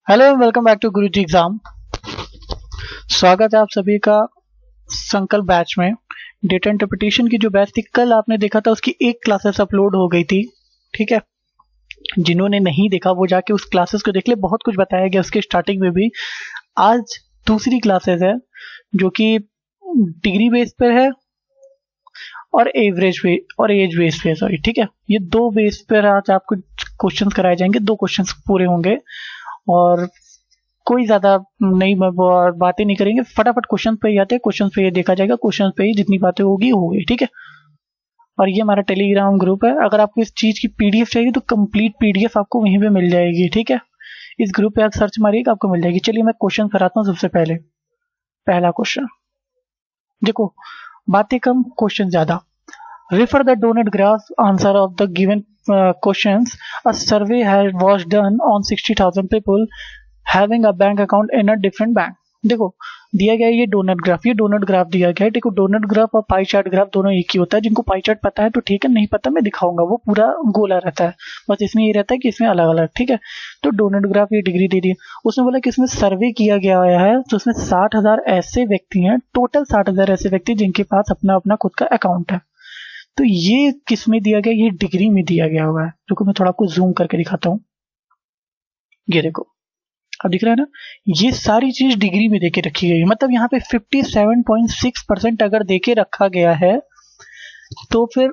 Hello and welcome back to Guruji exam. स्वागत है आप सभी का संकल्प बैच में। डेटा इंटरप्रिटेशन की जो बैच थी कल आपने देखा था, उसकी एक क्लासेस अपलोड हो गई थी। ठीक है, जिन्होंने नहीं देखा वो जाके उस क्लासेस को देख ले, बहुत कुछ बताया गया उसके स्टार्टिंग में भी। आज दूसरी क्लासेस है जो कि डिग्री बेस पर है और एवरेज पे और एज बेस पे, सॉरी। ठीक है, ये दो बेस पर आज आपको क्वेश्चंस कराए जाएंगे, दो क्वेश्चंस पूरे होंगे और कोई ज्यादा नहीं बातें नहीं करेंगे, फटाफट क्वेश्चन पे ही आते हैं। क्वेश्चन पे ये देखा जाएगा, क्वेश्चन पे ही जितनी बातें होगी। ठीक है, और ये हमारा टेलीग्राम ग्रुप है। अगर आपको इस चीज की पीडीएफ चाहिए तो कंप्लीट पीडीएफ आपको वहीं पे मिल जाएगी। ठीक है, इस ग्रुप पे आप सर्च मारिएगा, आपको मिल जाएगी। चलिए मैं क्वेश्चन कराता हूँ। सबसे पहले पहला क्वेश्चन देखो, बातें कम क्वेश्चन ज्यादा। Refer the donut graph answer of the given questions. A survey was done on 60,000 people having a bank account in a different bank. देखो दिया गया है ये डोनट ग्राफ, ये डोनट ग्राफ दिया गया है। देखो डोनट ग्राफ और पाई चार्ट ग्राफ दोनों एक ही होता है। जिनको पाई चार्ट पता है तो ठीक है, नहीं पता मैं दिखाऊंगा, वो पूरा गोला रहता है। बस इसमें ये रहता है कि इसमें अलग अलग। ठीक है, तो डोनट ग्राफ ये डिग्री दे दी। उसने बोला कि इसमें सर्वे किया गया है, तो उसमें 60,000 ऐसे व्यक्ति हैं, टोटल 60,000 ऐसे व्यक्ति जिनके पास अपना अपना खुद का अकाउंट है। तो ये किस में दिया गया? ये डिग्री में दिया गया हुआ है। देखो मैं थोड़ा आपको जूम करके दिखाता हूँ। ये देखो, अब दिख रहा है ना, ये सारी चीज डिग्री में देके रखी गई है। मतलब यहाँ पे 57.6% अगर देके रखा गया है तो फिर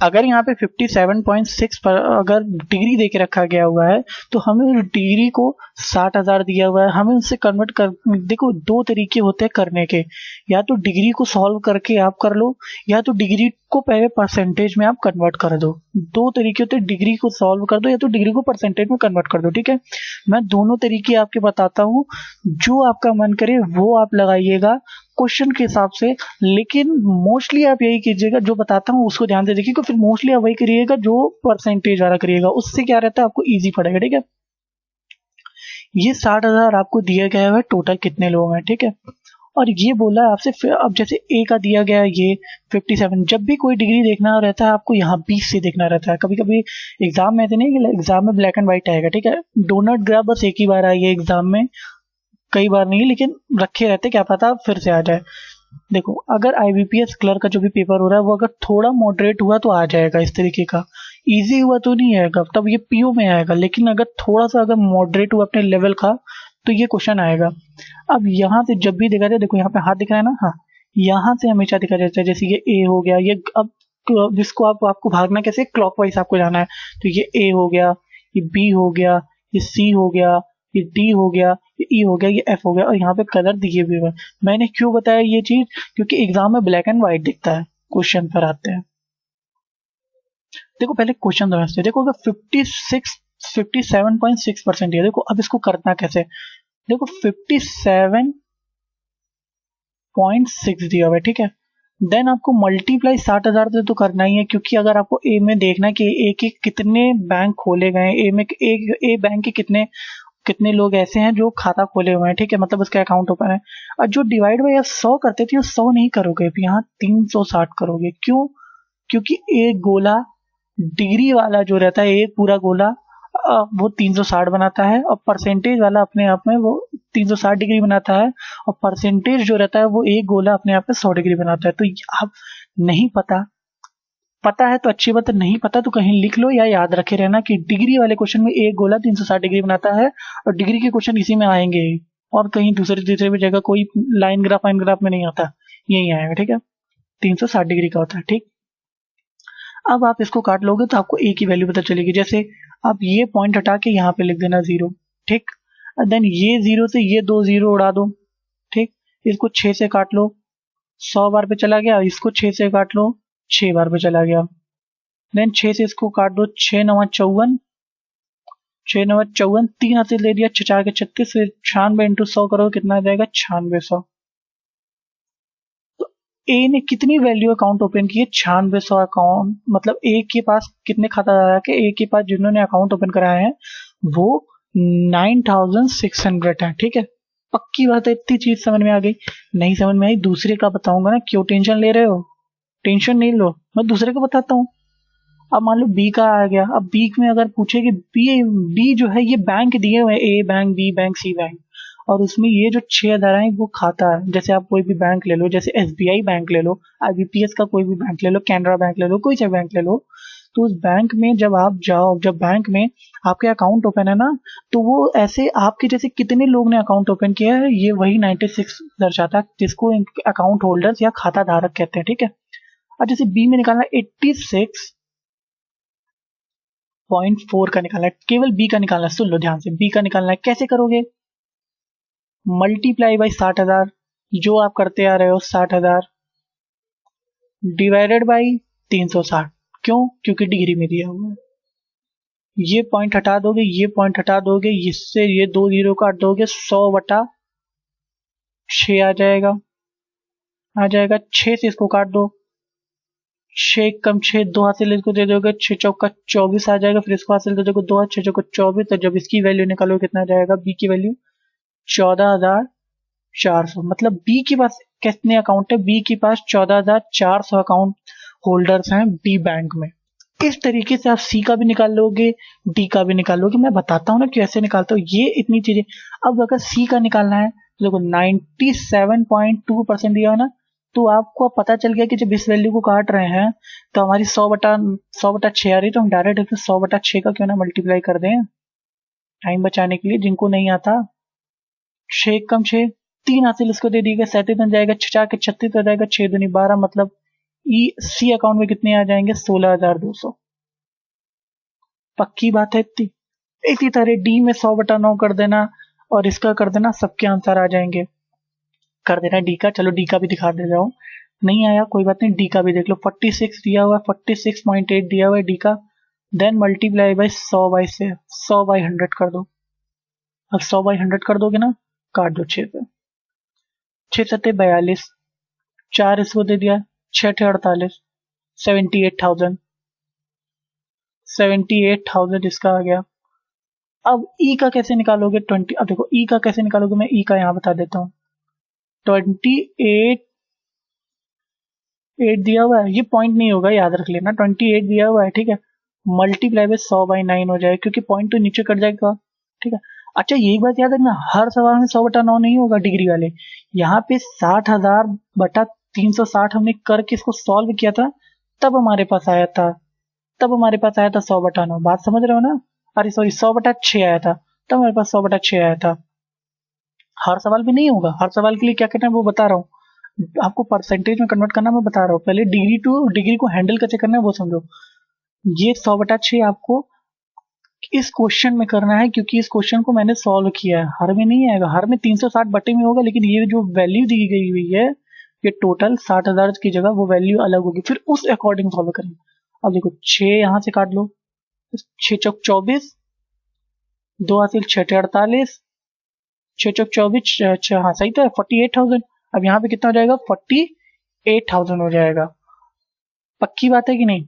अगर यहाँ पे 57.6 पर अगर डिग्री देके रखा गया हुआ है तो हमें डिग्री को 60,000 दिया हुआ है, हमें उससे कन्वर्ट कर। देखो दो तरीके होते हैं करने के, या तो डिग्री को सॉल्व करके आप कर लो, या तो डिग्री को पहले परसेंटेज में आप कन्वर्ट कर दो। दो तरीके होते हैं, डिग्री को सॉल्व कर दो या तो डिग्री को परसेंटेज में कन्वर्ट कर दो। ठीक है, मैं दोनों तरीके आपके बताता हूँ, जो आपका मन करे वो आप लगाइएगा क्वेश्चन के हिसाब से। लेकिन मोस्टली आप यही कीजिएगा, जो बताता हूँ उसको ध्यान से देखिएगा, फिर मोस्टली आप वही करिएगा जो परसेंटेज वाला करिएगा, उससे क्या रहता है आपको इजी पड़ेगा। ठीक है, ये 60,000 आपको दिया गया है, टोटल कितने लोग हैं। ठीक है, और ये बोला है आपसे, अब जैसे ए का दिया गया है ये 57। जब भी कोई डिग्री देखना रहता है आपको यहाँ 20 से देखना रहता है। कभी कभी एग्जाम में ऐसे नहीं, एग्जाम में ब्लैक एंड व्हाइट आएगा। ठीक है, डोनट ग्राफ बस एक ही बार आई है एग्जाम में, कई बार नहीं, लेकिन रखे रहते, क्या पता फिर से आ जाए। देखो अगर आईबीपीएस क्लर्क का जो भी पेपर हो रहा है वो अगर थोड़ा मॉडरेट हुआ तो आ जाएगा इस तरीके का, इजी हुआ तो नहीं आएगा, तब ये पीओ में आएगा। लेकिन अगर थोड़ा सा अगर मॉडरेट हुआ अपने लेवल का तो ये क्वेश्चन आएगा। अब यहाँ से जब भी देखा जाए, देखो यहाँ पे हाथ दिख रहा है ना, हाँ, यहाँ से हमेशा दिखा जाता है। जैसे ये ए हो गया, ये अब जिसको आपको भागना कैसे, क्लॉकवाइज आपको जाना है। तो ये ए हो गया, ये बी हो गया, ये सी हो गया, ये डी हो गया, ये ई हो गया, ये एफ हो गया, और यहाँ पे कलर दिए हुए हैं। मैंने क्यों बताया ये चीज? क्योंकि एग्जाम में ब्लैक एंड व्हाइट दिखता है, क्वेश्चन पर आते हैं। देखो पहले क्वेश्चन समझते हैं। देखो अगर 57.6% है, देखो अब इसको करना कैसे। देखो 57.6 दिया हुआ है। ठीक है, देन आपको मल्टीप्लाई 60,000 से तो करना ही है, क्योंकि अगर आपको ए में देखना है कि ए के कितने बैंक खोले गए, ए में ए बैंक के कितने कितने लोग ऐसे हैं जो खाता खोले हुए हैं। ठीक है, मतलब उसका अकाउंट ओपन है। और जो डिवाइड बाय 100 करते थे, 100 नहीं करोगे, यहाँ 360 करोगे। क्यों? क्योंकि एक गोला डिग्री वाला जो रहता है, एक पूरा गोला वो 360 बनाता है, और परसेंटेज वाला अपने आप में वो 360 डिग्री बनाता है, और परसेंटेज जो रहता है वो एक गोला अपने आप में 100 डिग्री बनाता है। तो आप नहीं पता है तो अच्छी बात है, नहीं पता तो कहीं लिख लो या याद रखे रहना कि डिग्री वाले क्वेश्चन में एक गोला 360 डिग्री बनाता है, और डिग्री के क्वेश्चन इसी में आएंगे, और कहीं दूसरे तीसरे भी जगह कोई लाइन ग्राफ में नहीं आता, यही आएगा। ठीक है, 360 डिग्री का होता है। ठीक, अब आप इसको काट लोगे तो आपको ए की वैल्यू पता चलेगी। जैसे आप ये पॉइंट हटा के यहाँ पे लिख देना 0। ठीक, देन ये 0 से ये 2 0 उड़ा दो। ठीक, इसको 6 से काट लो, 100 बार पे चला गया। इसको 6 से काट लो, 6 बार पे चला गया। देन 6 से इसको काट दो, 6 9 54, 6 9 54, 3 हाथ से ले दिया, 4 के 36, फिर 96 इंटू 100 करो, कितना आ जाएगा? 9600। तो ए ने कितनी वैल्यू अकाउंट ओपन किए? 9600 अकाउंट। मतलब ए के पास कितने खाता आया कि ए के पास जिन्होंने अकाउंट ओपन कराए हैं वो 9600 है। ठीक है, पक्की बात है, इतनी चीज समझ में आ गई। नहीं समझ में आई दूसरे का बताऊंगा ना, क्यों टेंशन ले रहे हो? टेंशन नहीं लो, मैं दूसरे को बताता हूँ। अब मान लो बी का आ गया, अब बी में अगर पूछे कि बी जो है ये बैंक दिए हुए हैं, ए बैंक, बी बैंक, सी बैंक, और उसमें ये जो 6,000 है वो खाता है। जैसे आप कोई भी बैंक ले लो, जैसे एसबीआई बैंक ले लो, आईबीपीएस का कोई भी बैंक ले लो, कैनरा बैंक ले लो, कोई सा बैंक ले लो, तो उस बैंक में जब आप जाओ, जब बैंक में आपके अकाउंट ओपन है ना, तो वो ऐसे आपके जैसे कितने लोग ने अकाउंट ओपन किया है ये वही 96 दर्शाता है, जिसको अकाउंट होल्डर्स या खाता धारक कहते हैं। ठीक है, अब जैसे बी में निकालना 86.4 का निकालना है, केवल बी का निकालना है। सुन लो ध्यान से, बी का निकालना है, कैसे करोगे? मल्टीप्लाई बाई 60,000 जो आप करते आ रहे हो, 60,000 डिवाइडेड बाई 360। क्यों? क्योंकि डिग्री में दिया हुआ है। ये पॉइंट हटा दोगे, ये पॉइंट हटा दोगे, इससे ये 2 जीरो काट दोगे, 100/6 आ जाएगा। 6 से इसको काट दो, 6 कम 6, 2 हासिल इसको दे दोगे, 6 चौका 24 आ जाएगा। फिर इसको हासिल दे दोगे 2, 6 चौका 24। तो जब इसकी वैल्यू निकालो कितना आ जाएगा? बी की वैल्यू 14,400। मतलब बी के पास कितने अकाउंट है? बी के पास 14,400 अकाउंट होल्डर्स हैं बी बैंक में। इस तरीके से आप सी का भी निकाल लोगे, डी का भी निकाल लोगे। मैं बताता हूँ ना कैसे निकालता हूँ, ये इतनी चीजें। अब अगर सी का निकालना है तो देखो 97.2% दिया है ना, तो आपको पता चल गया कि जब इस वैल्यू को काट रहे हैं तो हमारी 100/6 आ रही, तो हम डायरेक्ट 100/6 का क्यों ना मल्टीप्लाई कर दें टाइम बचाने के लिए, जिनको नहीं आता। 6 कम 6, 3 हासिल इसको दे दिएगा, 37 बन जाएगा, 6 के 36 हो जाएगा, 6 दूनी 12। मतलब सी अकाउंट में कितने आ जाएंगे? 16,200। पक्की बात है इतनी। इसी तरह डी में 100/9 कर देना और इसका कर देना, सबके आंसर आ जाएंगे। कर देना डी का। चलो डी का भी दिखा दे रहा हूँ, नहीं आया कोई बात नहीं, डी का भी देख लो। 46 दिया हुआ है, 46.8 दिया हुआ है डी का। देन मल्टीप्लाई बाई 100/100 कर दो। अब 100/100 कर दोगे ना, काट दो 6 से, 6 सत्ते 42, 4 इसको दे दिया, 6 48, 78,000, 78,000 इसका आ गया। अब ई का कैसे निकालोगे? 20। अब देखो ई का कैसे निकालोगे, मैं ई का यहां बता देता हूँ। 28 दिया हुआ है, ये पॉइंट नहीं होगा, याद रख लेना। 28 दिया हुआ है, ठीक है। मल्टीप्लाई बाय 100/9 हो जाएगा, क्योंकि पॉइंट तो नीचे कट जाएगा, ठीक है। अच्छा ये बात याद रखना, हर सवाल में 100/9 नहीं होगा डिग्री वाले। यहाँ पे 60,000/360 हमने करके इसको सॉल्व किया था, तब हमारे पास आया था 100/9। बात समझ रहे हो ना? अरे सॉरी, 100/6 आया था, तब हमारे पास 100/6 आया था। हर सवाल में नहीं होगा, हर सवाल के लिए क्या करना है वो बता रहा हूँ, आपको परसेंटेज में कन्वर्ट करना मैं बता रहा हूँ। पहले डिग्री को हैंडल कैसे करना है वो समझो। ये 100/6 आपको इस क्वेश्चन में करना है, क्योंकि इस क्वेश्चन को मैंने सॉल्व किया है। हर में नहीं आएगा, हर में 360 बटे में होगा, लेकिन ये जो वैल्यू दी गई हुई है, ये टोटल 60,000 की जगह वो वैल्यू अलग होगी, फिर उस अकॉर्डिंग सॉल्व करेंगे। अब देखो 6 यहां से काट लो, 6 चौक 24, 2 हासिल 6 48, 6 चौक 24, हाँ सही तो है, 48,000। अब यहाँ पे कितना हो जाएगा? 48,000 हो जाएगा। पक्की बात है कि नहीं?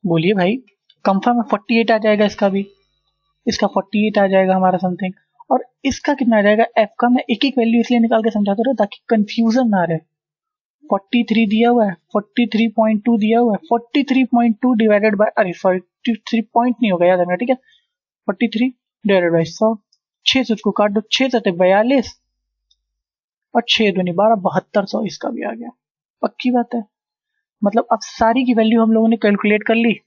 बोलिए भाई, कंफर्म है? 48 आ जाएगा इसका भी, इसका 48 आ जाएगा हमारा समथिंग। और इसका कितना आ जाएगा एफ का? मैं एक एक वैल्यू इसलिए निकाल के समझाता रहा ताकि कंफ्यूजन ना रहे। 43 दिया हुआ है, 43.2 दिया हुआ है, 43.2 डिवाइडेड बाय, अरे सॉरी 3 पॉइंट नहीं होगा, याद रखना, ठीक है। 43 डिवाइडेड बाय 100, 6 से उसको काट दो, 6 से 42 और 6 दूनी 12, 7200 इसका भी आ गया। पक्की बात है? मतलब अब सारी की वैल्यू हम लोगों ने कैलकुलेट कर ली।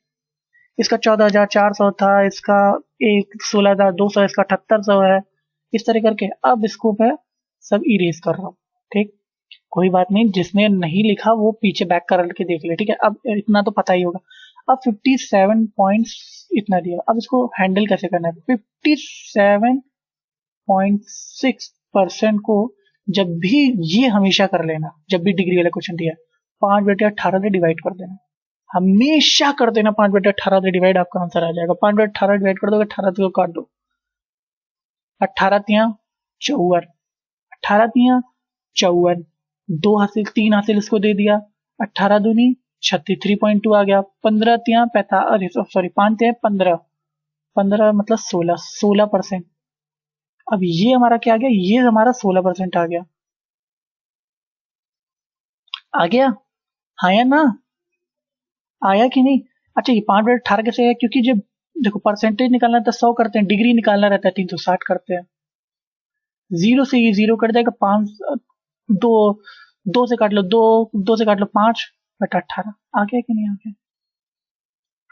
इसका 14,400 था, इसका 16,200, इसका 7,800 है। इस तरह करके अब इसको मैं सब इरेज कर रहा हूँ, ठीक। कोई बात नहीं, जिसने नहीं लिखा वो पीछे बैक कर के देख ले, ठीक है। अब इतना तो पता ही होगा। अब 57 पॉइंट्स इतना दिया, अब इसको हैंडल कैसे करना है? 57.6% को जब भी, ये हमेशा कर लेना, जब भी डिग्री वाला क्वेश्चन दिया 5/18 से डिवाइड कर देना, हमेशा कर देना। 5/18 से डिवाइड, आपका आंसर आ जाएगा। 5/18 डिवाइड कर दोगे, 18 को काट दो, 18 तिया 54, 18 तिया 54, 2 हासिल 3 हासिल इसको दे दिया, 18 दूनी 36, 3.2 आ गया। 15 तिया 45, अरे सॉरी 5 तिया 15, 15 मतलब 16%। अब ये हमारा क्या आ गया? ये हमारा 16% आ गया। आ गया हाँ या ना, आया कि नहीं? अच्छा ये 5/18 कैसे आया? क्योंकि जब देखो परसेंटेज निकालना था 100 करते हैं, डिग्री निकालना रहता है 360 करते हैं। 0 से ये 0 कट जाएगा, 5 दो 2 से काट लो, 2 से काट लो, 5/18 आ गया कि नहीं आ गया?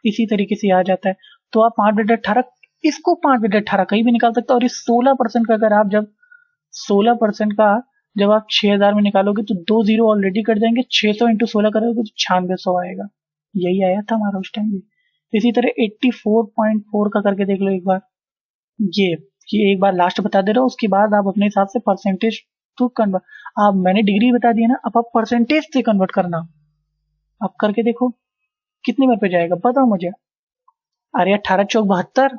इसी तरीके से आ जाता है। तो आप 5/18 इसको 5/18 कहीं भी निकाल सकते हो। और इस 16% का अगर आप जब 16% का जब आप 6000 में निकालोगे तो 2 जीरो ऑलरेडी कट जाएंगे, 600 इंटू 16 करोगे तो 9600 आएगा। यही आया था हमारा उस टाइम भी। इसी तरह 84.4 का करके देख लो एक बार। ये एक बार लास्ट बता दे रहा हूँ, उसके बाद आप अपने हिसाब से परसेंटेज तो कन्वर्ट, आप मैंने डिग्री बता दिया ना, अब आप परसेंटेज से कन्वर्ट करना। आप करके देखो कितने बार पे जाएगा, बताओ मुझे। अरे 18 चौक 72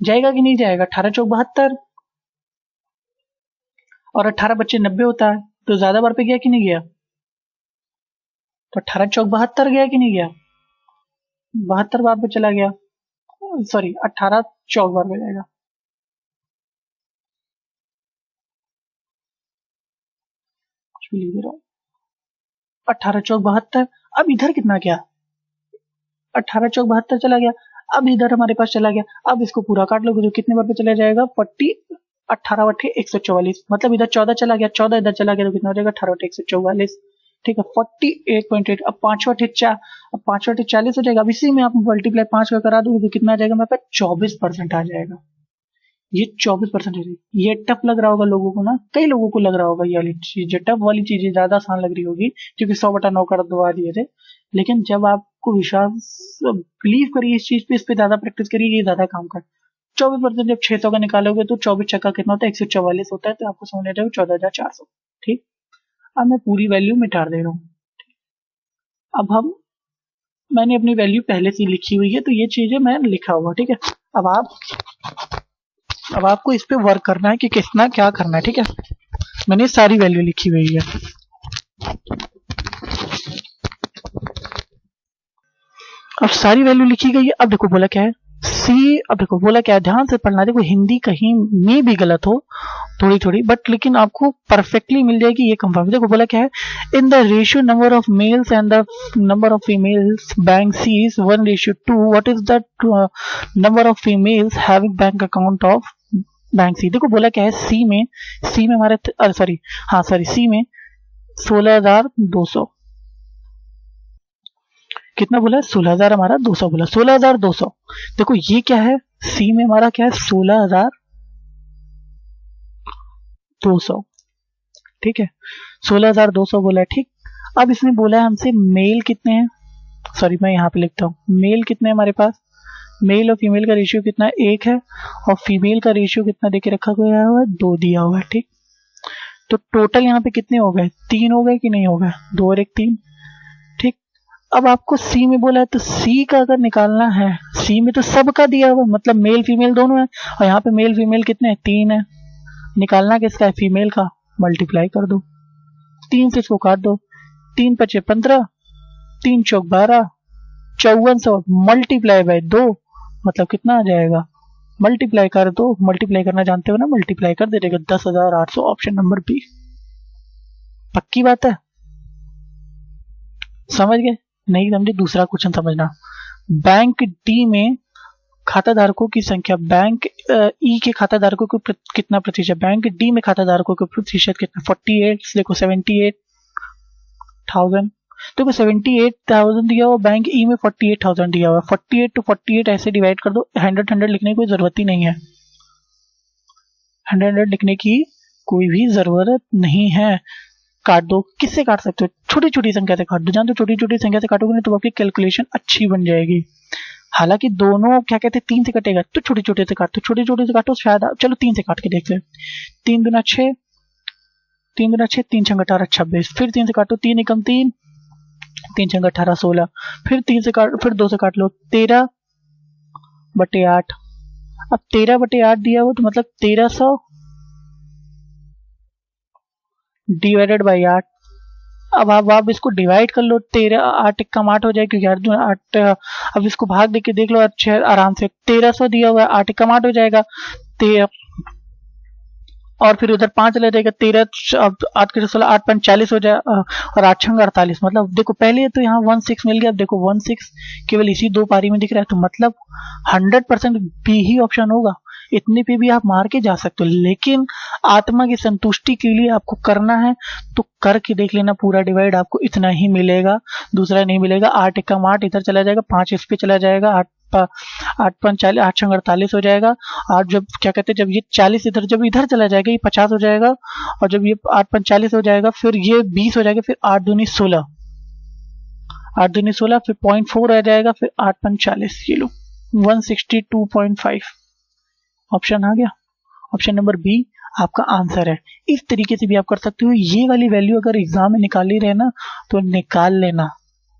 जाएगा कि नहीं जाएगा? 18 चौक 72 और 18 बच्चे 90 होता है, तो ज्यादा बार पे गया कि नहीं गया? तो 18 चौक 72 गया कि नहीं गया? 72 बार पे चला गया, सॉरी 18 चौक बार पे जाएगा। कुछ भी लिख दे रहा हूँ, 18 चौक 72। अब इधर कितना गया? 18 चौक 72 चला गया। अब इधर हमारे पास चला गया, अब इसको पूरा काट लोगे तो कितने बार पे चला जाएगा? 40, 18 बटे 144, मतलब इधर 14 चला गया, 14 इधर चला गया तो कितना हो जाएगा? 18 बटे 144। ठीक है, 48.8। अब 5/4, अब 5/40 हो जाएगा। अब इसी में आप मल्टीप्लाई 5 का करा दोगे तो कितना आ जाएगा मेरे पास? 24% आ जाएगा। ये 24% है। ये टफ लग रहा होगा लोगों को ना, कई लोगों को लग रहा होगा ये वाली चीज, टफ वाली चीजें ज्यादा आसान लग रही होगी क्योंकि 100/9 कर दबा दिए थे। लेकिन जब आपको विश्वास, बिलीव करिए इस चीज पे, इस पे ज्यादा प्रैक्टिस करिए, ये ज्यादा काम कर। 24% जब 600 का निकालोगे तो 24 छक्का कितना होता है? 144 होता है, तो आपको समझ आ जाएगा 14,400। ठीक, अब मैं पूरी वैल्यू मिटा दे रहा हूँ। अब हम, मैंने अपनी वैल्यू पहले से लिखी हुई है तो ये चीजें मैं लिखा हुआ, ठीक है। अब आपको इस पे वर्क करना है कि कितना क्या करना है, ठीक है। मैंने सारी वैल्यू लिखी हुई है। अब सारी वैल्यू लिखी गई है। अब देखो बोला क्या है, सी, अब देखो बोला क्या है, ध्यान से पढ़ना। देखो हिंदी कहीं में भी गलत हो थोड़ी थोड़ी, बट लेकिन आपको परफेक्टली मिल जाएगी, ये कंफर्म। देखो बोला क्या है, in the ratio number of males and the number of females bank C is 1:2, what is the number of females having bank account of bank C. देखो बोला क्या है, सी में हमारे सॉरी, हाँ सॉरी, सी में 16,200, कितना बोला? 16,000 हमारा 200 बोला, 16,200। देखो ये क्या है, सी में हमारा क्या है? 16,200, ठीक है, 16,200 बोला है, ठीक। अब इसने बोला है हमसे मेल कितने हैं, सॉरी मैं यहाँ पे लिखता हूँ, मेल कितने हैं हमारे पास, मेल और फीमेल का रेशियो कितना है? 1 है, और फीमेल का रेशियो कितना देके रखा गया हुआ है? 2 दिया हुआ है, ठीक। तो टोटल यहाँ पे कितने हो गए? 3 हो गए कि नहीं हो गए? 2 और 1 3, ठीक। अब आपको सी में बोला है तो सी का अगर निकालना है, सी में तो सबका दिया हुआ, मतलब मेल फीमेल दोनों है, और यहाँ पे मेल फीमेल कितने हैं? 3 है। निकालना किसका है? फीमेल का। मल्टीप्लाई कर दो, 3 से इसको काट दो, 3 पचे 15, 3 चौक 12, 5400 मल्टीप्लाई बाय 2, मतलब कितना आ जाएगा? मल्टीप्लाई कर दो, मल्टीप्लाई करना जानते हो ना, मल्टीप्लाई कर दे देगा 10,800, ऑप्शन नंबर बी। पक्की बात है, समझ गए? नहीं समझे दूसरा क्वेश्चन समझना। बैंक डी में खाता धारकों की संख्या, बैंक ई के खाता धारकों को कितना प्रतिशत, बैंक डी में खाता धारकों को प्रतिशत कितना? 48, देखो 78,000, देखो 78,000 दिया हुआ, बैंक ई में 48,000 दिया हुआ। 48 to 48 ऐसे डिवाइड कर दो, 100 लिखने की कोई जरूरत ही नहीं है, 100 लिखने की कोई भी जरूरत नहीं है। काट दो, किससे काट सकते हो? छोटी छोटी संख्या से काट दो, जान तो छोटी छोटी संख्या से काटोगे ना तो आपकी कैलकुलेशन अच्छी बन जाएगी। हालांकि दोनों क्या कहते हैं, 3 से कटेगा तो छोटे छोटे से काटो, छोटे छोटे से काटो शायद, चलो 3 से काट के देखते हैं। 3 दूना 6, 3 दूना 6, 3 छंग 18 26, फिर 3 से काटो, 3 एकम 3, 3 छंग 18 16, फिर 3 से काट, फिर 2 से काट लो, 13/8। अब 13/8 दिया हो तो मतलब 1300 डिवाइडेड बाई 8। अब आप इसको डिवाइड कर लो, 13 8 कम 8 हो जाए, क्योंकि 8 8, अब इसको भाग देके देख लो अच्छे आराम से, 1300 दिया हुआ है, 8 कम 8 हो जाएगा, और फिर उधर 5 चला जाएगा 13, अब 8 के 16, 8 5 40 हो जाए और 8 छंग 48। मतलब देखो पहले तो यहाँ 16 मिल गया, अब देखो 16 केवल इसी दो पारी में दिख रहा है, तो मतलब 100% बी ही ऑप्शन होगा। इतने पे भी आप मार के जा सकते हो, लेकिन आत्मा की संतुष्टि के लिए आपको करना है तो करके देख लेना, पूरा डिवाइड आपको इतना ही मिलेगा, दूसरा नहीं मिलेगा। 8 एकम 8 इधर चला जाएगा, 5 इस पे चला जाएगा, 8 5 40, 8 छंग 48 हो जाएगा। और जब क्या कहते हैं, जब ये 40 इधर जब इधर चला जाएगा ये 50 हो जाएगा, और जब ये 8 5 40 हो जाएगा फिर ये 20 हो जाएगा, फिर 8 दूनी 16, 8 दूनी 16, फिर 0.4 आ जाएगा, फिर 8 5 40, ये लो 162.5 ऑप्शन आ गया। ऑप्शन नंबर बी आपका आंसर है। इस तरीके से भी आप कर सकते हो। ये वाली वैल्यू अगर एग्जाम में निकाली रहे ना तो निकाल लेना,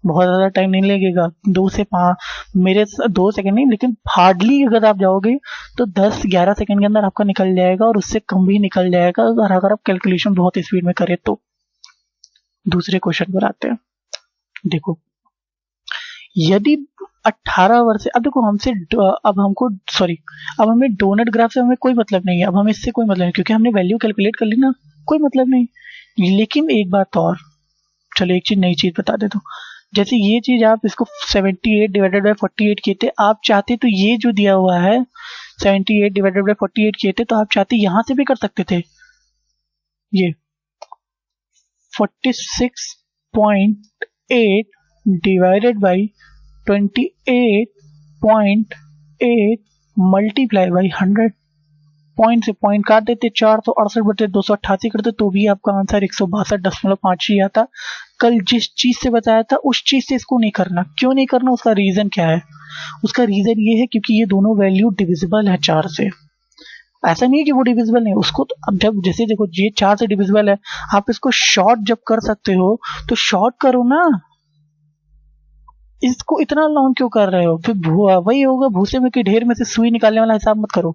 बहुत ज़्यादा टाइम नहीं लगेगा, 2 से 5 मेरे 2 सेकंड नहीं, लेकिन हार्डली अगर आप जाओगे तो 10-11 सेकंड के अंदर आपका निकल जाएगा, और उससे कम भी निकल जाएगा अगर आप कैलकुलेशन बहुत स्पीड में करें तो। दूसरे क्वेश्चन पर आते हैं। देखो यदि 18 वर्ष से, अब देखो हमसे अब हमको अब हमें डोनट ग्राफ से हमें कोई मतलब नहीं है, अब हमें इससे कोई मतलब नहीं क्योंकि हमने वैल्यू कैलकुलेट कर ली ना, कोई मतलब नहीं। लेकिन एक बात और, चलो एक चीज नई चीज बता देता हूँ। जैसे ये चीज आप इसको 78 डिवाइडेड बाय 48 किए थे, आप चाहते तो ये जो दिया हुआ है 78 डिवाइडेड बाय 48 किए थे, तो आप चाहते यहां से भी कर सकते थे, ये 46.8 divided by 28.8 multiply by 100, point से पॉइंट काट देते, 468/288 करते तो भी आपका आंसर 162.5 ही आता। कल जिस चीज से बताया था उस चीज से इसको नहीं करना। क्यों नहीं करना, उसका रीजन क्या है? उसका रीजन ये है क्योंकि ये दोनों वैल्यू डिविजिबल है 4 से। ऐसा नहीं है कि वो डिविजिबल नहीं, उसको तो अब जब जैसे देखो ये 4 से डिविजिबल है, आप इसको शॉर्ट जब कर सकते हो तो शॉर्ट करो ना, इसको इतना लॉन्ग क्यों कर रहे हो? फिर वही होगा भूसे में कि ढेर में से सुई निकालने वाला हिसाब मत करो।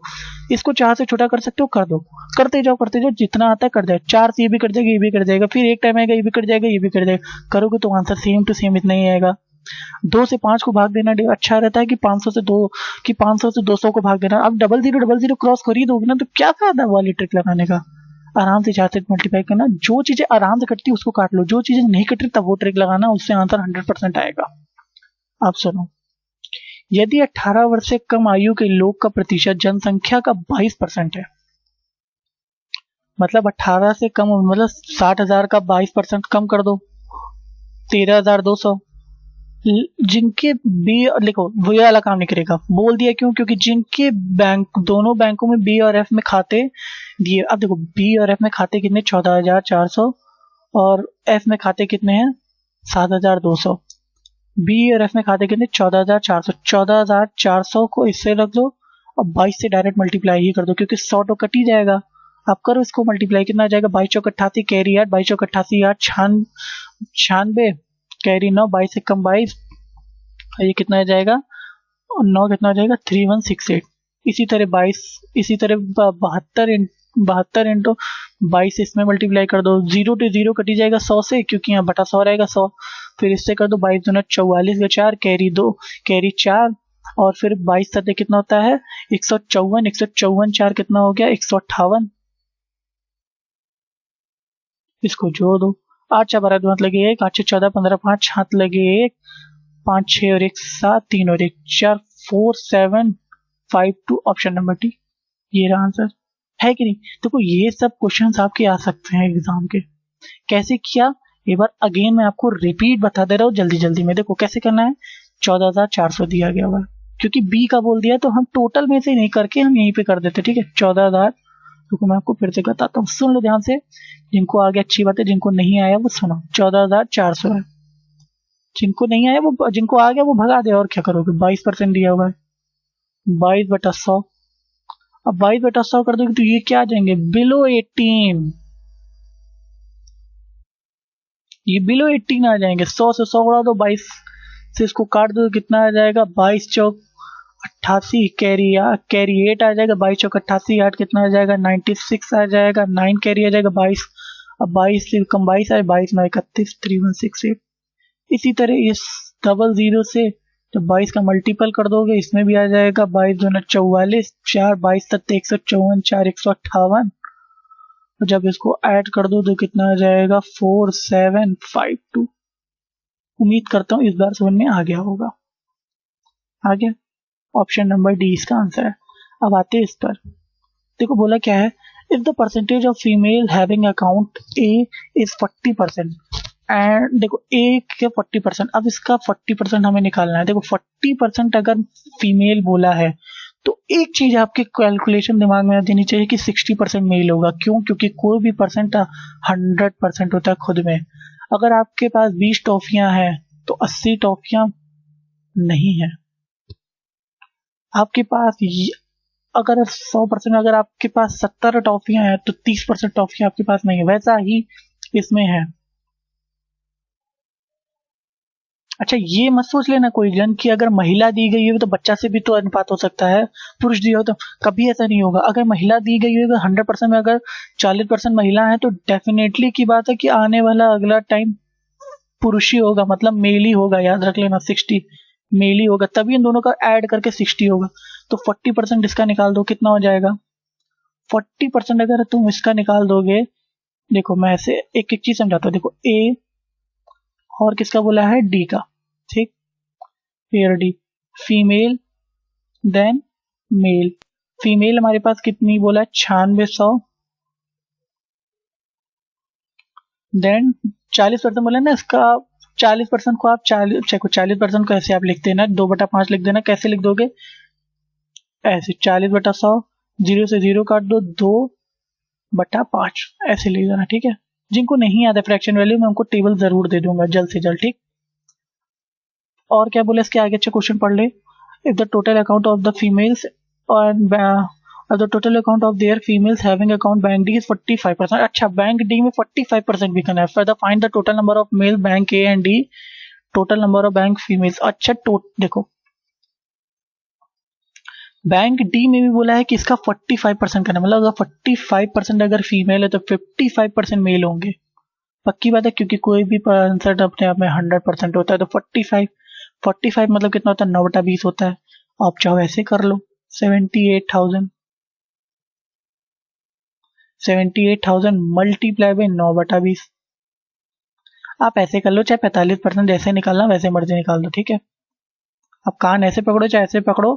इसको 4 से छोटा कर सकते हो, कर दो, करते जाओ जितना आता है कर जाओ। 4 से ये भी कट जाएगा, ये भी कट जाएगा, फिर एक टाइम आएगा ये भी कट जाएगा, ये भी कट जाएगा, करोगे तो आंसर सेम टू सेम इतना ही आएगा। 2 से 5 को भाग देना अच्छा रहता है कि 500 से 200 को भाग देना। अब 0000 क्रॉस कर ही दोगे ना तो क्या फायदा वाली ट्रिक लगाने का। आराम से 4 से मल्टीप्लाई करना, जो चीजें आराम से कटती है उसको काट लो, जो चीजें नहीं कट रही तब वो ट्रिक लगाना, उससे आंसर 100% आएगा। आप सुनो, यदि 18 वर्ष से कम आयु के लोग का प्रतिशत जनसंख्या का 22% है, मतलब 18 से कम, मतलब 60,000 का 22% कम कर दो, 13,200। जिनके बी, देखो वो वाला काम नहीं करेगा, बोल दिया क्यों? क्योंकि जिनके बैंक, दोनों बैंकों में बी और एफ में खाते दिए। अब देखो बी और एफ में खाते कितने, 14,400, और एफ में खाते कितने हैं, 7,200। बी और एफ में खाते कितने, 14,400। 14,400 को इससे रख दो और 22 से डायरेक्ट मल्टीप्लाई ही कर दो, क्योंकि 100 तो कट ही जाएगा। आप करो इसको मल्टीप्लाई, कितना आ जाएगा, 22 चौक 88, कैरी 8, 22 चौक 88 8, 96, कैरी 9, 22 से कम 22, ये कितना आ जाएगा, 9 कितना आ जाएगा, 3168। इसी तरह 22, इसी तरह 72 इंटू 22 इसमें मल्टीप्लाई कर दो, 0 to 0 कटी जाएगा 100 से, क्योंकि यहाँ बटा 100 रहेगा 100। फिर इससे कर दो 22 दूना 44 का 4, कैरी 2, कैरी 4, और फिर 22 सतह कितना होता है, 154, 154 4 कितना हो गया, 158। इसको जोड़ दो, 8 4 12 2 लगे 1, 8 6 14 15 5 हाथ लगे 1, 5 6 और 1 7, 3 और 1 4, 4 7 5 2, ऑप्शन नंबर डी। ये रहा आंसर, है कि नहीं? देखो ये सब क्वेश्चंस आपके आ सकते हैं एग्जाम के। कैसे किया, एक बार अगेन मैं आपको रिपीट बता दे रहा हूँ जल्दी जल्दी में। देखो कैसे करना है, 14,400 दिया गया हुआ है, क्योंकि बी का बोल दिया तो हम टोटल में से नहीं करके हम यहीं पे कर देते, ठीक है। 14,000, तो मैं आपको फिर से बताता हूँ, सुन लो ध्यान से, जिनको आ गया अच्छी बात है, जिनको नहीं आया वो सुनो। 14,400 है, जिनको नहीं आया वो, जिनको आ गया वो भगा दे, और क्या करोगे, 22% दिया हुआ है, 22/100। अब 22/100 कर दोगे तो ये क्या आ जाएंगे, बिलो 18, ये बिलो 18 आ जाएंगे। 100 से 100 उड़ा दो, 22 से इसको काट दो, कितना आ जाएगा, 22 चौक 88, कैरी 8 आ जाएगा, 22 चौक 88, 8 कितना आ जाएगा, 96 आ जाएगा, 9 कैरी आ जाएगा 22, अब 22 से कम 22 आए, 22 में 31, 3168। इसी तरह इस 00 से जब 22 का मल्टीपल कर दोगे इसमें भी आ जाएगा, 22 दूना 44, 4 22 7 154, 4 158, तो जब इसको ऐड कर दो तो कितना आ जाएगा 4752। उम्मीद करता हूँ इस बार समझ में आ गया होगा। आ गया, ऑप्शन नंबर डी इसका आंसर है। अब आते हैं इस पर, देखो बोला क्या है, if the percentage of female having account A is 40% and देखो ए के 40%, अब इसका 40% हमें निकालना है। देखो 40% अगर फीमेल बोला है तो एक चीज आपके कैलकुलेशन दिमाग में देनी चाहिए कि 60% मेल होगा। क्यों? क्योंकि कोई भी परसेंट 100% होता है खुद में। अगर आपके पास 20 टॉफियां हैं तो 80 टॉफियां नहीं है आपके पास। अगर 100%, अगर आपके पास 70 टॉफियां हैं तो 30% टॉफियां आपके पास नहीं है। वैसा ही इसमें है। अच्छा, ये मत सोच लेना कोई जन कि अगर महिला दी गई है तो बच्चा से भी तो अनुपात हो सकता है, पुरुष दिया हो तो कभी ऐसा नहीं होगा। अगर महिला दी गई है तो 100% में अगर 40% महिला है तो डेफिनेटली की बात है कि आने वाला अगला टाइम पुरुष ही होगा, मतलब मेल ही होगा। याद रख लेना 60 मेल ही होगा, तभी इन दोनों का ऐड करके 60 होगा। तो 40% इसका निकाल दो, कितना हो जाएगा 40%। अगर तुम इसका निकाल दोगे, देखो मैं ऐसे एक एक चीज समझाता हूँ। देखो ए और किसका बोला है, डी का, ठीक। फिर D female, then male. Female हमारे पास कितनी बोला है 9600, देन 40% बोला ना इसका। 40% को आप 40% को ऐसे आप लिख देना 2/5 लिख देना। कैसे लिख दोगे, ऐसे 40/100, 0 से 0 काट दो, 2/5 ऐसे लिख देना, ठीक है। जिनको नहीं आता फ्रैक्शन वैल्यू मैं उनको टेबल जरूर दे दूंगा जल्द से जल्द, ठीक। और क्या बोले इसके आगे, अच्छा क्वेश्चन पढ़ ले। If the total account of the females और the total account of their females having account bank D is 45%। अच्छा, बैंक डी में 45% भी करना है। For the find the total number of male bank A and D, total number of bank females. अच्छा देखो bank D में भी बोला है कि इसका 45% करना, मतलब अगर 45% अगर फीमेल है तो 55% मेल होंगे। पक्की बात है, क्योंकि कोई भी आंसर अपने आप में 100% होता है। तो 45 मतलब कितना होता है, 9/20 होता है। आप चाहो ऐसे कर लो, 78,000 मल्टीप्लाई बाई 9/20। आप ऐसे कर लो, चाहे 45% ऐसे निकालना, वैसे मर्जी निकाल दो, ठीक है। अब कान ऐसे पकड़ो चाहे ऐसे पकड़ो,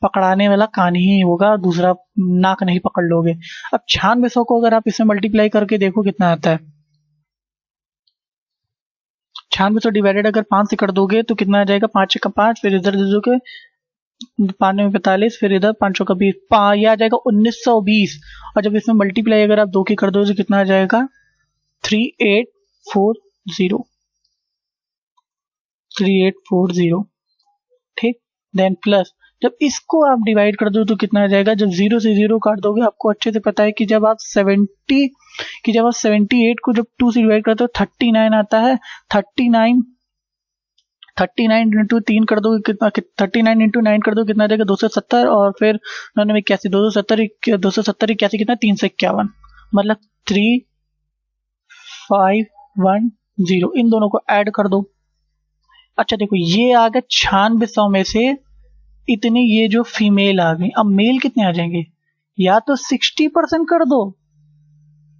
पकड़ाने वाला कान ही होगा, दूसरा नाक नहीं पकड़ लोगे। अब 9600 को अगर आप इसमें मल्टीप्लाई करके देखो कितना आता है। 9600 डिवाइडेड अगर 5 से कर दोगे तो कितना आ जाएगा, 5 का 5, फिर इधर दे दोगे 5 में 45, फिर इधर 500 का 20, ये आ जाएगा 1920। और जब इसमें मल्टीप्लाई अगर आप 2 की कर दो तो कितना आ जाएगा 3840, ठीक। देन प्लस जब इसको आप डिवाइड कर दो तो कितना आ जाएगा, जब 0 से 0 काट दोगे, आपको अच्छे से पता है कि जब आप 78 को जब 2 से डिवाइड करते हो 39 आता है। 39 इंटू 3 कर दो कितना, 39 इंटू 9 कर दो कितना आ जाएगा 270, और फिर 981, 270 81 कितना 351, मतलब 3510। इन दोनों को ऐड कर दो। अच्छा देखो ये आ गया 9600 में से इतनी, ये जो फीमेल आ गई। अब मेल कितने आ जाएंगे, या तो 60% कर दो,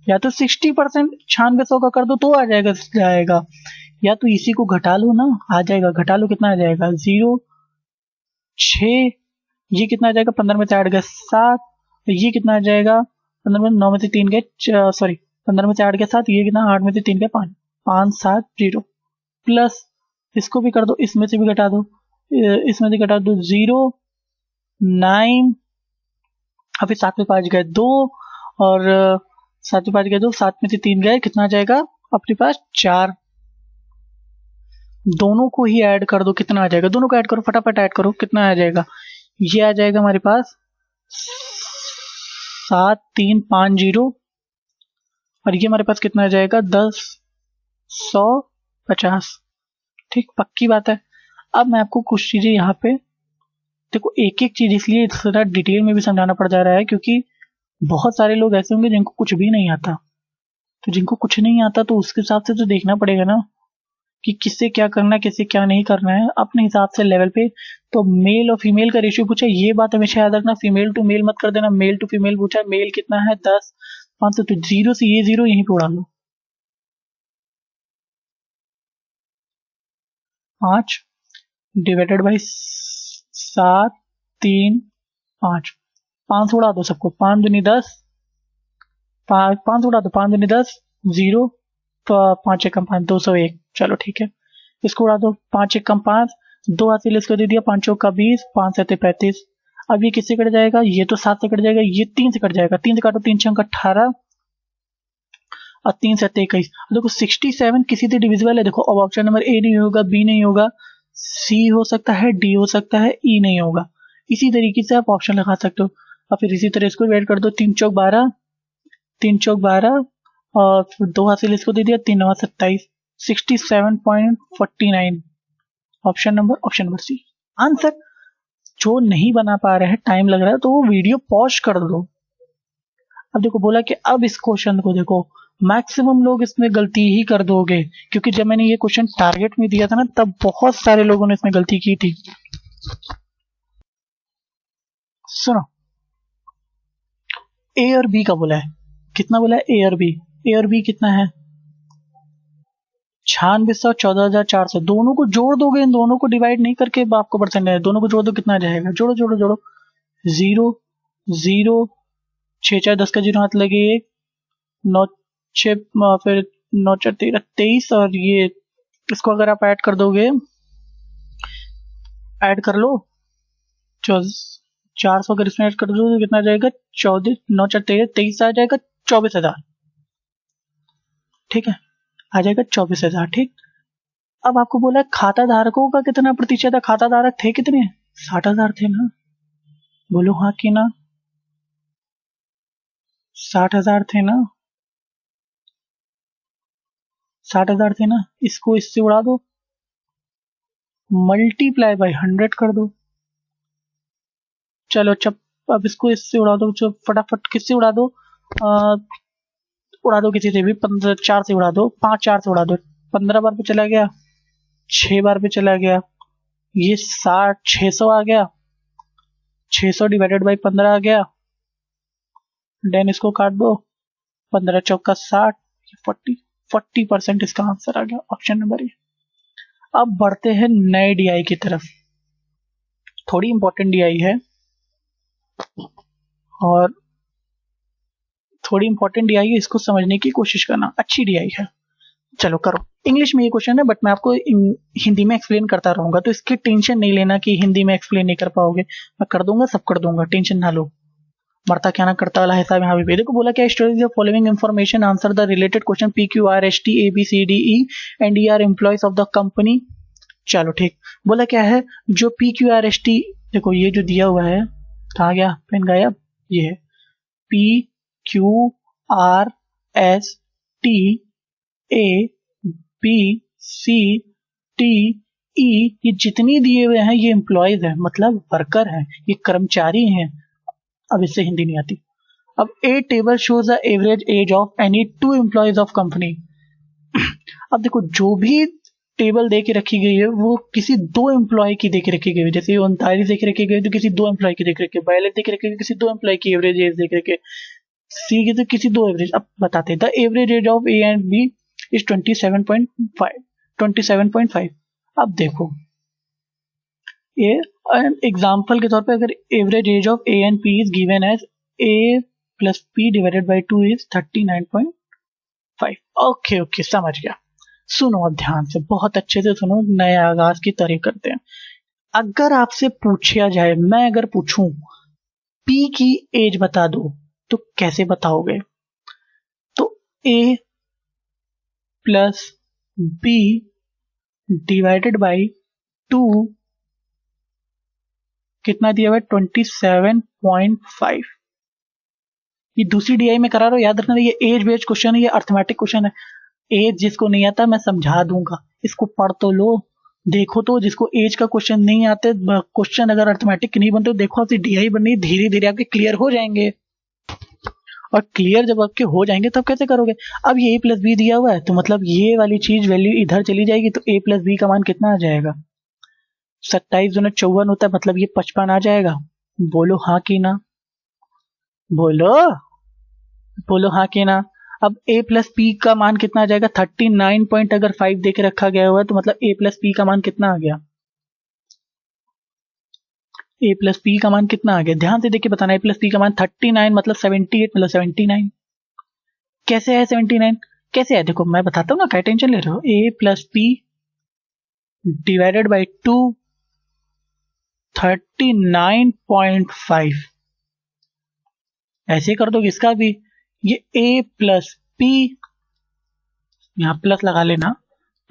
या तो 60% 9600 का कर दो तो आ जाएगा, या तो इसी को घटा लो ना, आ जाएगा। घटा लो, कितना आ जाएगा 0.6, ये कितना आ जाएगा 15 में से 8 गए 7, ये कितना आ जाएगा 15 में 9 में से 3 गए 15 में से 8 गए 7, ये कितना 8 में से 3 गए 5, 570 प्लस इसको भी कर दो, इसमें से भी घटा दो, इसमें से घटा दो 0.9, अभी 7 में 5 गए 2, और 7 में 5 गए 2, 7 में से 3 गए, कितना आ जाएगा अपने पास 4। दोनों को ही ऐड कर दो, कितना आ जाएगा, दोनों को ऐड करो, फटाफट ऐड करो, कितना आ जाएगा, ये आ जाएगा हमारे पास 7350, और ये हमारे पास कितना आ जाएगा 10,150, ठीक। पक्की बात है। अब मैं आपको कुछ चीजें यहाँ पे देखो, एक एक चीज इसलिए थोड़ा डिटेल में भी समझाना पड़ जा रहा है क्योंकि बहुत सारे लोग ऐसे होंगे जिनको कुछ भी नहीं आता। तो जिनको कुछ नहीं आता तो उसके हिसाब से तो देखना पड़ेगा ना कि किससे क्या करना है, किससे क्या नहीं करना है, अपने हिसाब से लेवल पे। तो मेल और फीमेल का रेशियो पूछा, ये बात हमेशा याद रखना, फीमेल टू मेल मत कर देना। मेल टू फीमेल पूछा, मेल कितना है 10, 5 तो जीरो से ये जीरो यहीं पे उड़ा लो, 5 डिवाइडेड बाई 7, 3, 5, 5 उड़ा दो सबको, 5 दूनी 10, 5 उड़ा दो, 5 दूनी 10, 0, 5 एकम 5, 201। चलो ठीक है, इसको उड़ा दो, 5 एकम 5, 2 हासिल इसको दे दिया, 5 चौका 20, 5 7 35। अब ये किससे कट जाएगा, ये तो 7 से कट जाएगा, ये 3 से कट जाएगा, 3 से काटो, 3 छंग 18 और 3 7 21। देखो 67 किसी से डिविजिबल है। देखो अब ऑप्शन नंबर ए नहीं होगा, बी नहीं होगा, सी हो सकता है, डी हो सकता है, ई नहीं होगा। इसी तरीके से आप ऑप्शन लगा सकते हो और फिर इसी तरह इसको ऐड कर दो, 3 चौक 12, 3 चौक 12 और फिर 2 हासिल इसको दे दिया, 3 9 27, 67.49। Option number C answer. जो नहीं बना पा रहे हैं, टाइम लग रहा है, तो वो वीडियो पॉज कर दो। अब देखो बोला कि अब इस क्वेश्चन को देखो, मैक्सिमम लोग इसमें गलती ही कर दोगे, क्योंकि जब मैंने ये क्वेश्चन टारगेट में दिया था ना, तब बहुत सारे लोगों ने इसमें गलती की थी। सुनो, ए और बी का बोला है, कितना बोला है, ए और बी कितना है, 9600, 14400। दोनों को जोड़ दोगे, इन दोनों को डिवाइड नहीं करके आपको परसेंटेज, दोनों को जोड़ दो, कितना आ जाएगा, जोड़ो जोड़ो जोड़ो, 0 0 6 4 10 का 0 हाथ लगे, 9 6 फिर 9 4 13 23 और ये इसको अगर आप ऐड कर दोगे, ऐड कर लो 400, अगर इसमें ऐड कर दो तो कितना आ जाएगा, 14 9 4 13 23 आ जाएगा 24,000। ठीक है, आ जाएगा 24,000। ठीक, अब आपको बोला है खाता धारकों का कितना प्रतिशत है, खाता धारक थे कितने, 60,000 थे ना, बोलो हाँ कि ना, 60,000 थे ना, 60,000 थे ना। इसको इससे उड़ा दो, मल्टीप्लाई बाय 100 कर दो। चलो चप, अब इसको इससे उड़ा दो, चलो फटाफट, किससे उड़ा दो, उड़ा दो किसी से भी, 15 4 से उड़ा दो, 5 4 से उड़ा दो, 15 बार पे चला गया, 6 बार पे चला गया, ये 60 600 आ गया, 600 डिवाइडेड बाई 15 आ गया, देन इसको काट दो, 15 चौका 60, 40% इसका आंसर आ गया, ऑप्शन नंबर ए। अब बढ़ते हैं नए डीआई की तरफ। थोड़ी इंपॉर्टेंट डीआई है और थोड़ी इंपॉर्टेंट डीआई है, इसको समझने की कोशिश करना, अच्छी डीआई है। चलो करो, इंग्लिश में ये क्वेश्चन है, बट मैं आपको हिंदी में एक्सप्लेन करता रहूंगा, तो इसकी टेंशन नहीं लेना कि हिंदी में एक्सप्लेन नहीं कर पाओगे, मैं कर दूंगा, सब कर दूंगा, टेंशन ना लो। मरता क्या ना करता वाला हिसाब यहाँ भी। देखो बोला क्या, stories of following information, answer the related question P Q R S T A B C D E and E are employees of the company. चलो ठीक, बोला क्या है, जो P Q R S T, देखो ये जो दिया हुआ है, कहाँ गया पेन गायब, ये है P Q R S T A B C T E, ये जितनी दिए हुए हैं ये एम्प्लॉयज है, मतलब वर्कर है, ये कर्मचारी हैं। अब इससे हिंदी नहीं आती। अब a table shows the average age of any 2 employees of company. अब देखो जो भी टेबल दे के रखी गई है वो किसी 2 एम्प्लॉय की दे के रखी गई है, जैसे 39 दे के रखी गई तो किसी 2 एम्प्लॉय की देख रखी है, 42 दे के रखी गई किसी 2 एम्प्लॉय की एवरेज एज देख रखी है, सी की तो किसी 2 एवरेज। अब बताते हैं, the average age of A and B is 27.5। अब देखो ए एग्जाम्पल के तौर पे, अगर average age of A and P is given as A plus P divided by 2 is 39.5। Okay समझ गया। सुनो अब ध्यान से, बहुत अच्छे से सुनो, नए आगाज की तरह करते हैं। अगर आपसे पूछा जाए, मैं अगर पूछूं पी की एज बता दो, तो कैसे बताओगे, तो ए प्लस बी डिवाइडेड बाई 2 कितना दिया हुआ है, 27.5। ये दूसरी डीआई में करा रहा हूं, याद रखना ये एज बेस्ड क्वेश्चन है, ये अर्थमेटिक क्वेश्चन है। एज जिसको नहीं आता मैं समझा दूंगा, इसको पढ़ तो लो, देखो तो, जिसको एज का क्वेश्चन नहीं आते, क्वेश्चन अगर अर्थमेटिक नहीं बनते, तो देखो आपकी डीआई बननी, धीरे धीरे आपके क्लियर हो जाएंगे। और क्लियर जब आपके हो जाएंगे तब कैसे करोगे। अब ये ए प्लस बी दिया हुआ है, तो मतलब ये वाली चीज वैल्यू इधर चली जाएगी, तो ए प्लस बी का मान कितना आ जाएगा, 27 दूना 54 होता है, मतलब ये 55 आ जाएगा। बोलो हाँ कि ना, बोलो। बोलो हाँ कि ना। अब a प्लस पी का मान कितना आ जाएगा, 39 पॉइंट अगर 5 दे के रखा गया हुआ है तो मतलब a प्लस पी का मान कितना आ गया, a प्लस पी का मान कितना आ गया, ध्यान से देख के बताना। a प्लस पी का मान 39 मतलब 78 मतलब 79। कैसे है 79, कैसे है देखो मैं बताता हूँ ना, क्या टेंशन ले रहे हो। a plus P divided by 2 39.5 ऐसे कर दो इसका भी। ये a प्लस पी, यहां प्लस लगा लेना,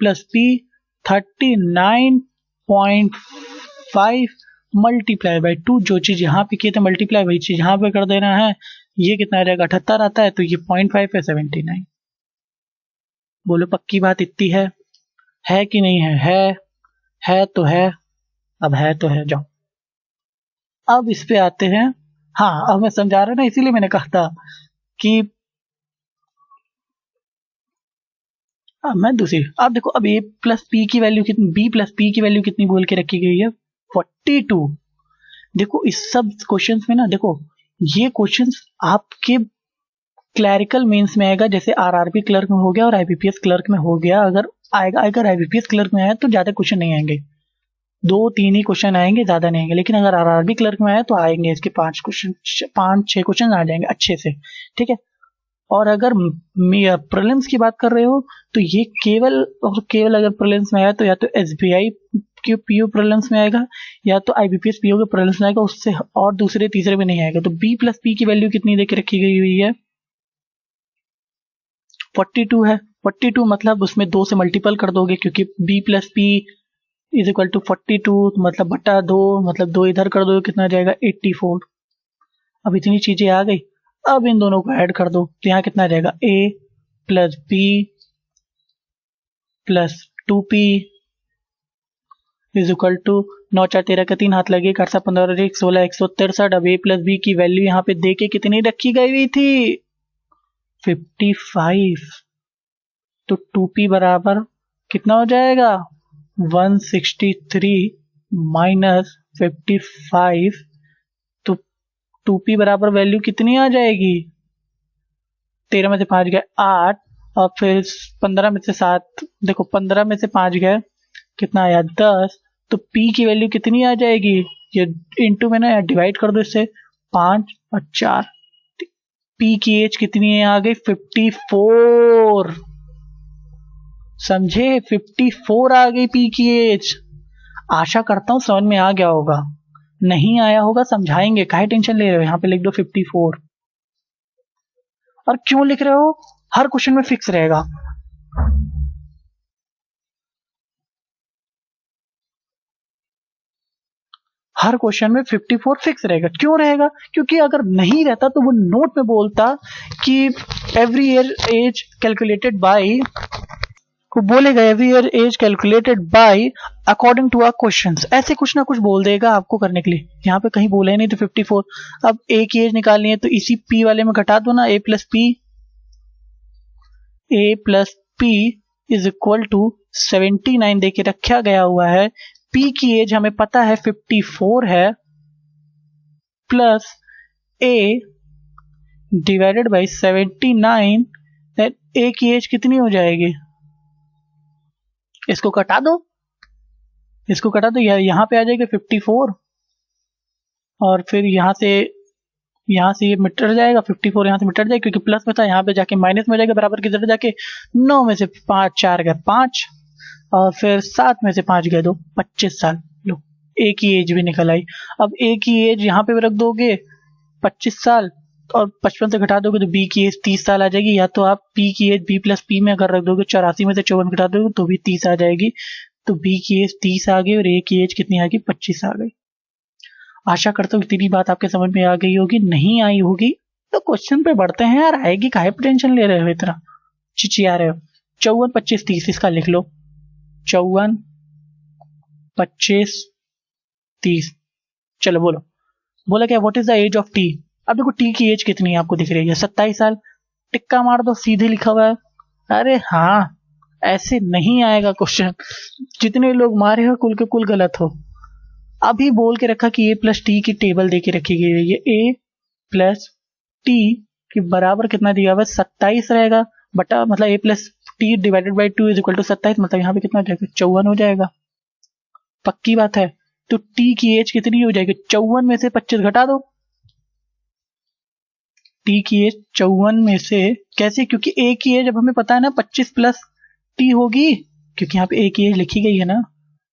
प्लस पी 39.5 मल्टीप्लाई बाई 2, जो चीज यहाँ पे किए थे मल्टीप्लाई वही चीज यहाँ पे कर देना है। ये कितना आ जाएगा, 78 आता है, तो ये 0.5 है 79। बोलो पक्की बात इतनी है कि नहीं है तो है, अब है तो है, जाओ। अब इस पे आते हैं, हाँ अब मैं समझा रहा ना, इसीलिए मैंने कहा था कि मैं दूसरी। अब देखो अब a प्लस पी की वैल्यू कितनी, b प्लस पी की वैल्यू कितनी बोल के रखी गई है, 42। देखो इस सब क्वेश्चंस में ना, देखो ये क्वेश्चंस आपके क्लैरिकल मेंस में आएगा, जैसे आरआरबी क्लर्क में हो गया और आईबीपीएस क्लर्क में हो गया। अगर आएगा, अगर आईबीपीएस क्लर्क में आया तो ज्यादा क्वेश्चन नहीं आएंगे, 2-3 ही क्वेश्चन आएंगे, ज्यादा नहीं आएंगे। लेकिन अगर आरआरबी क्लर्क में आया तो आएंगे इसके 5-6 क्वेश्चन आ जाएंगे अच्छे से, ठीक है। और अगर प्रीलिम्स की बात कर रहे हो तो ये केवल और केवल अगर प्रीलिम्स में आया तो या तो एसबीआई के पीओ प्रीलिम्स में आएगा या तो आईबीपीएस पीओ के प्रीलिम्स में आएगा, उससे और दूसरे तीसरे में नहीं आएगा। तो बी प्लस पी की वैल्यू कितनी देके रखी गई हुई है, 42 है। 42 मतलब उसमें 2 से मल्टीपल कर दोगे, क्योंकि B plus P is equal to 42 मतलब बटा 2, मतलब 2 इधर कर दोगे कितना आ जाएगा 84। अब इतनी चीजें आ गई, अब इन दोनों को ऐड कर दो तो यहाँ कितना आ जाएगा, a plus B plus 2p is equal to 9 4 13 का 3 हाथ लगे, 4 15 और 1 16 163। अब a प्लस बी की वैल्यू यहाँ पे दे के कितनी रखी गई हुई थी, 55। तो 2p बराबर कितना हो जाएगा, 163 माइनस 55। तो 2p बराबर वैल्यू कितनी आ जाएगी, 13 में से 5 गए 8, और फिर 15 में से 7, देखो 15 में से 5 गए कितना आया 10। तो p की वैल्यू कितनी आ जाएगी, ये इनटू में ना डिवाइड कर दो इससे, 5 और 4, p की एज कितनी है आ गई 54। समझे, 54 आ गई p की एज। आशा करता हूं समझ में आ गया होगा, नहीं आया होगा समझाएंगे, काहे टेंशन ले रहे हो, यहां पे लिख दो 54। और क्यों लिख रहे हो, हर क्वेश्चन में फिक्स रहेगा। हर क्वेश्चन में 54 फिक्स रहेगा। क्यों रहेगा, क्योंकि अगर नहीं रहता तो वो नोट में बोलता कि every year age calculated by, को बोलेगा every year age calculated by according to our questions, ऐसे कुछ ना कुछ बोल देगा आपको करने के लिए। यहाँ पे कहीं बोला ही नहीं तो 54। अब ए की एज निकालनी है तो इसी पी वाले में घटा दो ना, A plus P is equal to 79 देके रखा गया हुआ है। पी की एज हमें पता है 54 है, प्लस ए डिवाइडेड बाई 79, ए की एज कितनी हो जाएगी, इसको कटा दो, इसको कटा दो, यहां पे आ जाएगा 54, और फिर यहां से ये मिट जाएगा, 54 यहां से मिट जाएगा क्योंकि प्लस में था, यहां पे जाके माइनस में हो जाएगा, बराबर की तरफ जाके 9 में से 5 4 गए 5, और फिर 7 में से 5 गए 2, 25 साल। लो ए की एज भी निकल आई। अब ए की एज यहाँ पे भी रख दोगे 25 साल, और 55 से घटा दोगे तो बी की एज 30 साल आ जाएगी। या तो आप पी की एज बी प्लस पी में अगर रख दोगे 84 में से 54 घटा दोगे तो भी 30 आ जाएगी। तो बी की एज 30 आ गई और ए की एज कितनी आ गई, 25 आ गई। आशा करता हूँ इतनी बात आपके समझ में आ गई होगी, नहीं आई होगी तो क्वेश्चन पे बढ़ते हैं यार, आएगी काहे टेंशन ले रहे हो, इतना चिचिया रहे हो। 54 25 30 इसका लिख लो, 54 25 30। चलो बोलो, बोला क्या, what is the age of T. अब देखो टी की एज कितनी है आपको दिख रही है, 27 साल, टिक्का मार दो, सीधे लिखा हुआ है। अरे हाँ, ऐसे नहीं आएगा क्वेश्चन, जितने लोग मारे हो कुल के कुल गलत हो। अभी बोल के रखा कि ए प्लस टी की टेबल दे के रखी गई है, ये ए प्लस टी कि बराबर कितना दिया हुआ है 27 रहेगा बटा मतलब a plus T divided by 2 is equal to 27, मतलब यहाँ पे कितना हो जाएगा 54 हो जाएगा। पक्की बात है। तो t की एज कितनी हो जाएगी, 54 में से 25 घटा दो। t की एज 54 में से कैसे, क्योंकि a की एज अब हमें पता है ना 25 प्लस t होगी, क्योंकि यहाँ पे a की एज लिखी गई है ना,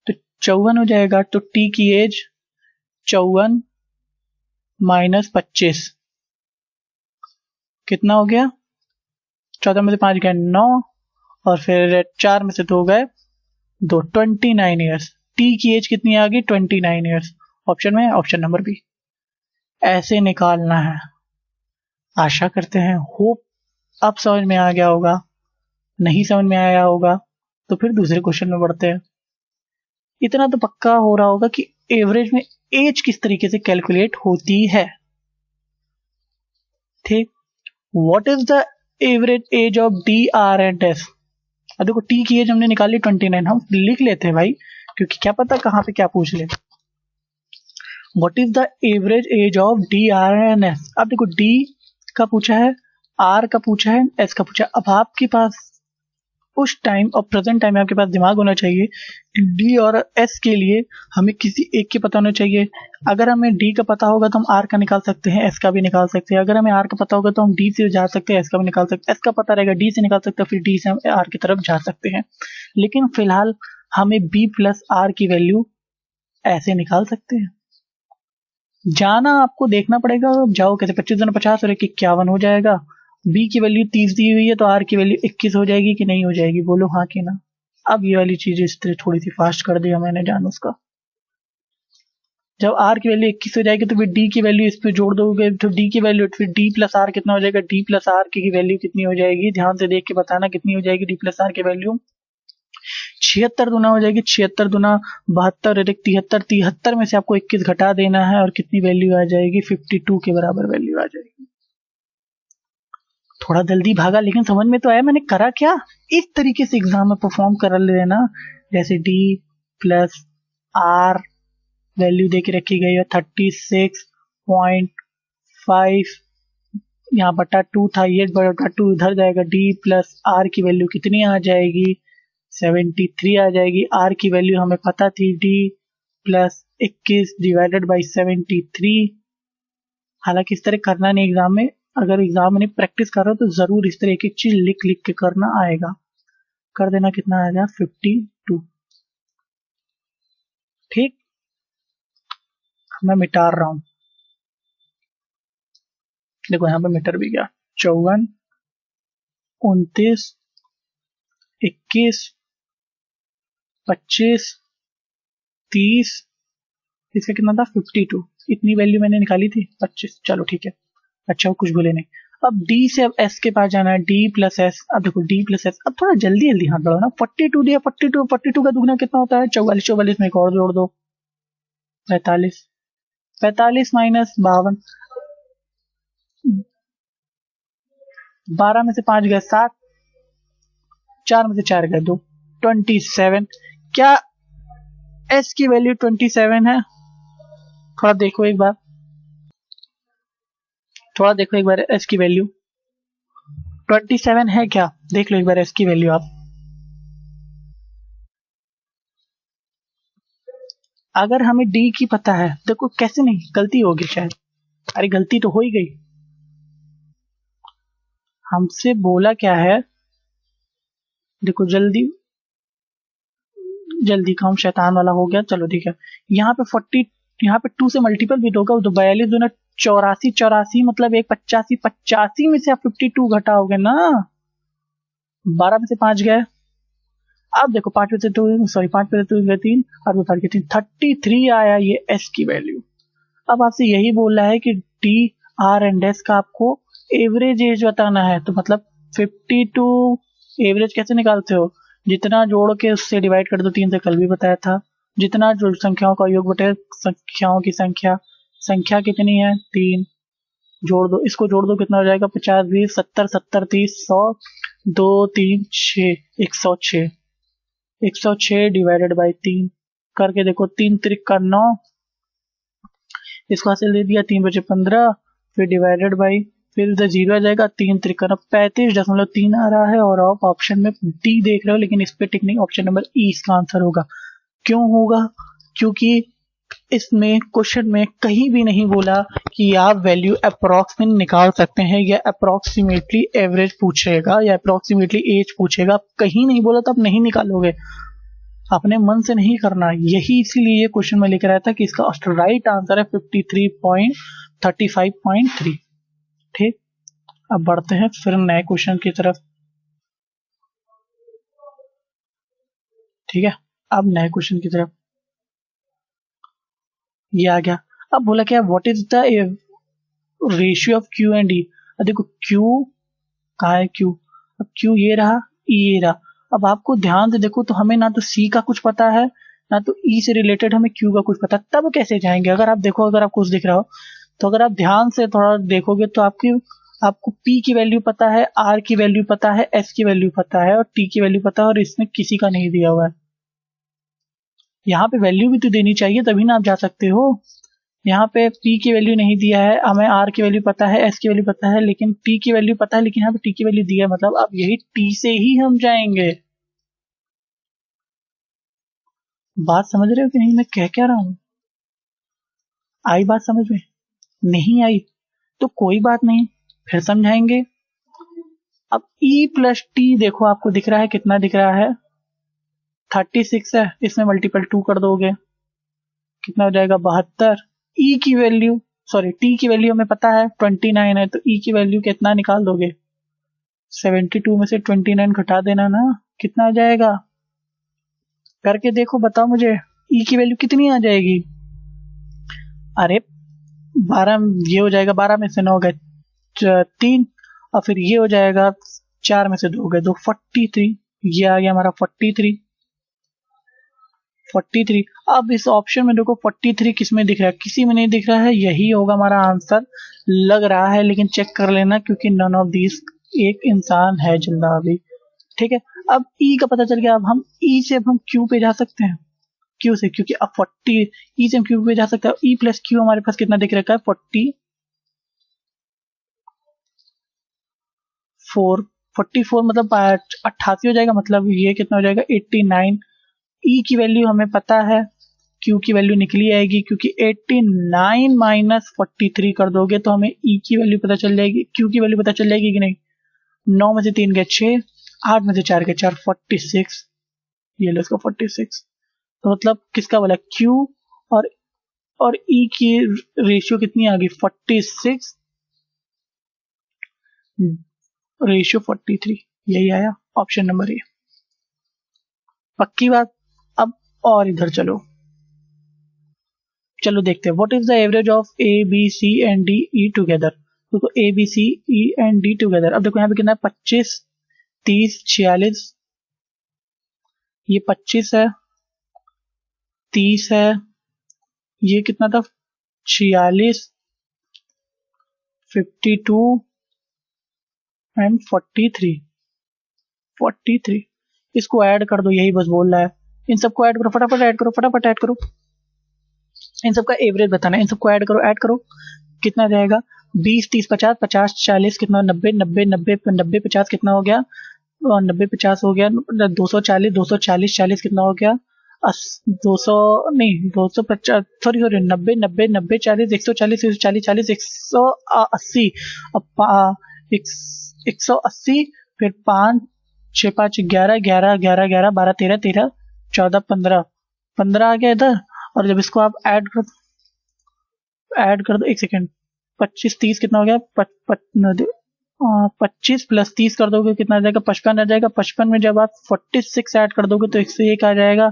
तो 54 हो जाएगा। तो t की एज 54 माइनस 25 कितना हो गया, 14 में से 5 गए 9 और फिर 4 में से 2 गए 2, 29 ईयर्स। टी की एज कितनी आ गई 29 ईयर्स। ऑप्शन में ऑप्शन नंबर बी। ऐसे निकालना है। आशा करते हैं होप अब समझ में आ गया होगा, नहीं समझ में आया होगा तो फिर दूसरे क्वेश्चन में बढ़ते हैं। इतना तो पक्का हो रहा होगा कि एवरेज में एज किस तरीके से कैलकुलेट होती है। ठीक, what is the average age of D R and S. अब देखो टी की एज हमने निकाली 29, हम लिख लेते हैं भाई, क्योंकि क्या पता कहां पे क्या पूछ ले। What is the average age of D R and S. अब देखो डी का पूछा है, आर का पूछा है, एस का पूछा है। अब आपके पास उस टाइम और प्रेजेंट टाइम में आपके पास दिमाग होना चाहिए कि डी और एस के लिए हमें किसी एक के पता होना चाहिए। अगर हमें डी का पता होगा तो हम आर का निकाल सकते हैं, एस का भी निकाल सकते हैं। अगर हमें आर का पता होगा तो हम डी से जा सकते हैं, एस का भी निकाल सकते हैं। एस का पता रहेगा डी से निकाल सकते हैं, फिर डी से हम आर की तरफ जा सकते हैं। लेकिन फिलहाल हमें बी प्लस आर की वैल्यू ऐसे निकाल सकते हैं। जाना आपको देखना पड़ेगा, जाओ कैसे 25 गुना 50 और 51 हो जाएगा। बी की वैल्यू 30 दी हुई है तो आर की वैल्यू 21 हो जाएगी कि नहीं हो जाएगी, बोलो हाँ कि ना। अब ये वाली चीज इस तरह थोड़ी सी फास्ट कर दिया मैंने जान उसका। जब आर की वैल्यू 21 हो जाएगी तो फिर डी की वैल्यू इस पे जोड़ दोगे तो डी की वैल्यू फिर डी प्लस आर कितना हो जाएगा, डी प्लस आर की वैल्यू कितनी हो जाएगी, ध्यान से देख के बताना कितनी हो जाएगी। डी प्लस आर की वैल्यू 76 गुना हो जाएगी। 76 गुना 72 73, 73 में से आपको 21 घटा देना है और कितनी वैल्यू आ जाएगी 52 के बराबर वैल्यू आ जाएगी। थोड़ा जल्दी भागा लेकिन समझ में तो आया मैंने करा क्या। इस तरीके से एग्जाम में परफॉर्म कर लेना, जैसे डी प्लस आर वैल्यू दे के रखी गई है 36.5, यहाँ बटा 2 था, ये बटा 2 इधर जाएगा। डी प्लस आर की वैल्यू कितनी आ जाएगी 73 आ जाएगी। आर की वैल्यू हमें पता थी डी प्लस 21 डिवाइडेड बाई 73। हालांकि इस तरह करना नहीं एग्जाम में, अगर एग्जाम में प्रैक्टिस कर रहे हो तो जरूर इस तरह एक चीज लिख लिख के करना आएगा। कर देना कितना आएगा 52। ठीक, मैं मिटा रहा हूं, देखो यहां पे मीटर भी गया 54 29 21 25 30, इसका कितना था 52। इतनी वैल्यू मैंने निकाली थी 25, चलो ठीक है। अच्छा कुछ भूले नहीं। अब डी से अब एस के पास जाना है, डी प्लस एस। अब देखो डी प्लस एस, अब थोड़ा जल्दी जल्दी हाथ बढ़ाओ ना। 42 दिया, 42 का दुगना कितना होता है 44, 44 में एक और जोड़ दो 45, 45 माइनस 52, 12 में से 5 गए 7, 4 में से 4 गए 2, 27। क्या एस की वैल्यू 27 है? थोड़ा देखो एक बार, थोड़ा देखो एक बार एस की वैल्यू 27 है क्या, देख लो एक बार एस की वैल्यू आप। अगर हमें डी की पता है, देखो कैसे नहीं, गलती होगी शायद, अरे गलती तो हो ही गई। हमसे बोला क्या है, देखो जल्दी जल्दी काम शैतान वाला हो गया। चलो ठीक है, यहाँ पे 40, यहाँ पे 2 से मल्टीपल भी होगा तो 42 दूना 84, 84 मतलब एक 85, 85 में से आप 52 घटाओगे ना, 12 में से 5 गए। अब देखो 5 में से 2 सॉरी 5 में से 2 गए 3 और 2 के 3, 33 आया ये एस की वैल्यू। अब आपसे यही बोल रहा है कि डी आर एंड एस का आपको एवरेज एज बताना है, तो मतलब 52 एवरेज कैसे निकालते हो, जितना जोड़ के उससे डिवाइड कर दो, 3 से कल भी बताया था। जितना जोड़ संख्याओं का योग बटे संख्याओं की संख्या, संख्या कितनी है 3, जोड़ दो, इसको जोड़ दो कितना हो जाएगा 50 20 70 70 30 100 2 3 6 106, 106 डिवाइडेड बाई 3 करके देखो, 3 त्रिक का 9, इसको हासिल दे दिया, 3 बचे 15, फिर डिवाइडेड बाई फिर इधर 0 आ जाएगा, 3 त्रिकोण 35.3 आ रहा है, और आप ऑप्शन में डी देख रहे हो, लेकिन इस पे टिक नहीं, ऑप्शन नंबर ई इसका आंसर होगा। क्यों होगा? क्योंकि इसमें क्वेश्चन में कहीं भी नहीं बोला कि आप वैल्यू अप्रॉक्स में निकाल सकते हैं, या अप्रॉक्सीमेटली एवरेज पूछेगा, या अप्रॉक्सीमेटली एज पूछेगा, कहीं नहीं बोला तो आप नहीं निकालोगे, अपने मन से नहीं करना। यही इसीलिए ये क्वेश्चन में लेकर आया था कि इसका राइट आंसर है 53.35.3। ठीक, अब बढ़ते हैं फिर नए क्वेश्चन की तरफ। ठीक है, अब नए क्वेश्चन की तरफ ये आ गया। अब बोला क्या, what is the ratio of Q and E. अब देखो क्यू कहाँ है, क्यू, अब क्यू ये रहा, ई ये रहा। अब आपको ध्यान से देखो तो हमें ना तो सी का कुछ पता है, ना तो ई से रिलेटेड हमें क्यू का कुछ पता, तब कैसे जाएंगे? अगर आप देखो, अगर आपको कुछ दिख रहा हो तो अगर आप ध्यान से थोड़ा देखोगे तो आपको पी की वैल्यू पता है, आर की वैल्यू पता है, एस की वैल्यू पता है, और टी की वैल्यू पता है, और इसमें किसी का नहीं दिया हुआ है। यहाँ पे वैल्यू भी तो देनी चाहिए, तभी ना आप जा सकते हो। यहाँ पे पी की वैल्यू नहीं दिया है, हमें आर की वैल्यू पता है, एस की वैल्यू पता है, लेकिन टी की वैल्यू पता है, लेकिन यहाँ पे टी की वैल्यू दिया है, मतलब अब यही टी से ही हम जाएंगे। बात समझ रहे हो कि नहीं, मैं कह क्या रहा हूं? आई बात समझ में? नहीं आई तो कोई बात नहीं, फिर समझाएंगे। अब ई प्लस टी देखो, आपको दिख रहा है, कितना दिख रहा है, 36 है, इसमें मल्टीपल 2 कर दोगे, कितना हो जाएगा, 72। ई की वैल्यू, सॉरी टी की वैल्यू हमें पता है 29 है, तो ई की वैल्यू कितना निकाल दोगे, 72 में से 29 घटा देना ना, कितना आ जाएगा, करके देखो, बताओ मुझे ई की वैल्यू कितनी आ जाएगी। अरे 12, ये हो जाएगा 12 में से 9 गए 3, और फिर ये हो जाएगा 4 में से 2 गए 2, 43, ये आ गया हमारा 43। अब इस ऑप्शन में देखो 43 किस में दिख रहा है, किसी में नहीं दिख रहा है, यही होगा हमारा आंसर लग रहा है, लेकिन चेक कर लेना, क्योंकि नन ऑफ दीज एक इंसान है जिंदा अभी। ठीक है, अब ई का पता चल गया, अब हम ई से अब हम क्यू पे जा सकते हैं, क्यू से, क्योंकि अब 40 ई से हम क्यू पे जा सकते हैं। ई प्लस क्यू हमारे पास कितना दिख रखा है, 44 मतलब 88 हो जाएगा, मतलब ये कितना हो जाएगा, 89। ई की वैल्यू हमें पता है, क्यू की वैल्यू निकली आएगी, क्योंकि 89 माइनस 43 कर दोगे तो हमें ई की वैल्यू पता चल जाएगी, क्यू की वैल्यू पता चल जाएगी कि नहीं। 9 में से 3 गए 6, 8 में से 4 गए 4, 46, ये लो इसका 46। तो मतलब किसका बोला, क्यू और ई की रेशियो कितनी आ गई, 46 रेशियो 43, यही आया ऑप्शन नंबर ए। पक्की बात। अब और इधर चलो देखते हैं, what is the average of A B C and D E together. देखो A B C E and D together, अब देखो यहाँ पे कितना है, 25, 30, 46, ये 25 है, 30 है, ये कितना था, 46, 52 एंड 43। इसको ऐड कर दो, यही बस बोल रहा है, इन सबको ऐड करो, फटाफट ऐड करो, फटाफट ऐड करो, इन सबका एवरेज बताना है, इन सबको ऐड करो कितना जाएगा, 20, 30, 50, 50, 40 कितना, 90, 90, 90, 90, 50 कितना हो गया, 90, 50 हो गया, 240, 240, 40 कितना हो गया, 200 नहीं 250, सॉरी 90, 90, 90, 40, 140, 140, 40, 180, 180, फिर 5, 6, 5, 11, 11, 11, 11, 12, 13, 13, 14, 15 आ गया इधर। और जब इसको आप ऐड कर दो, एक सेकेंड, 25, 30 कितना हो गया, 25 प्लस 30 कर दोगे कितना आ जाएगा, 55 आ जाएगा। 55 में जब आप 46 ऐड कर दोगे तो 101 आ जाएगा।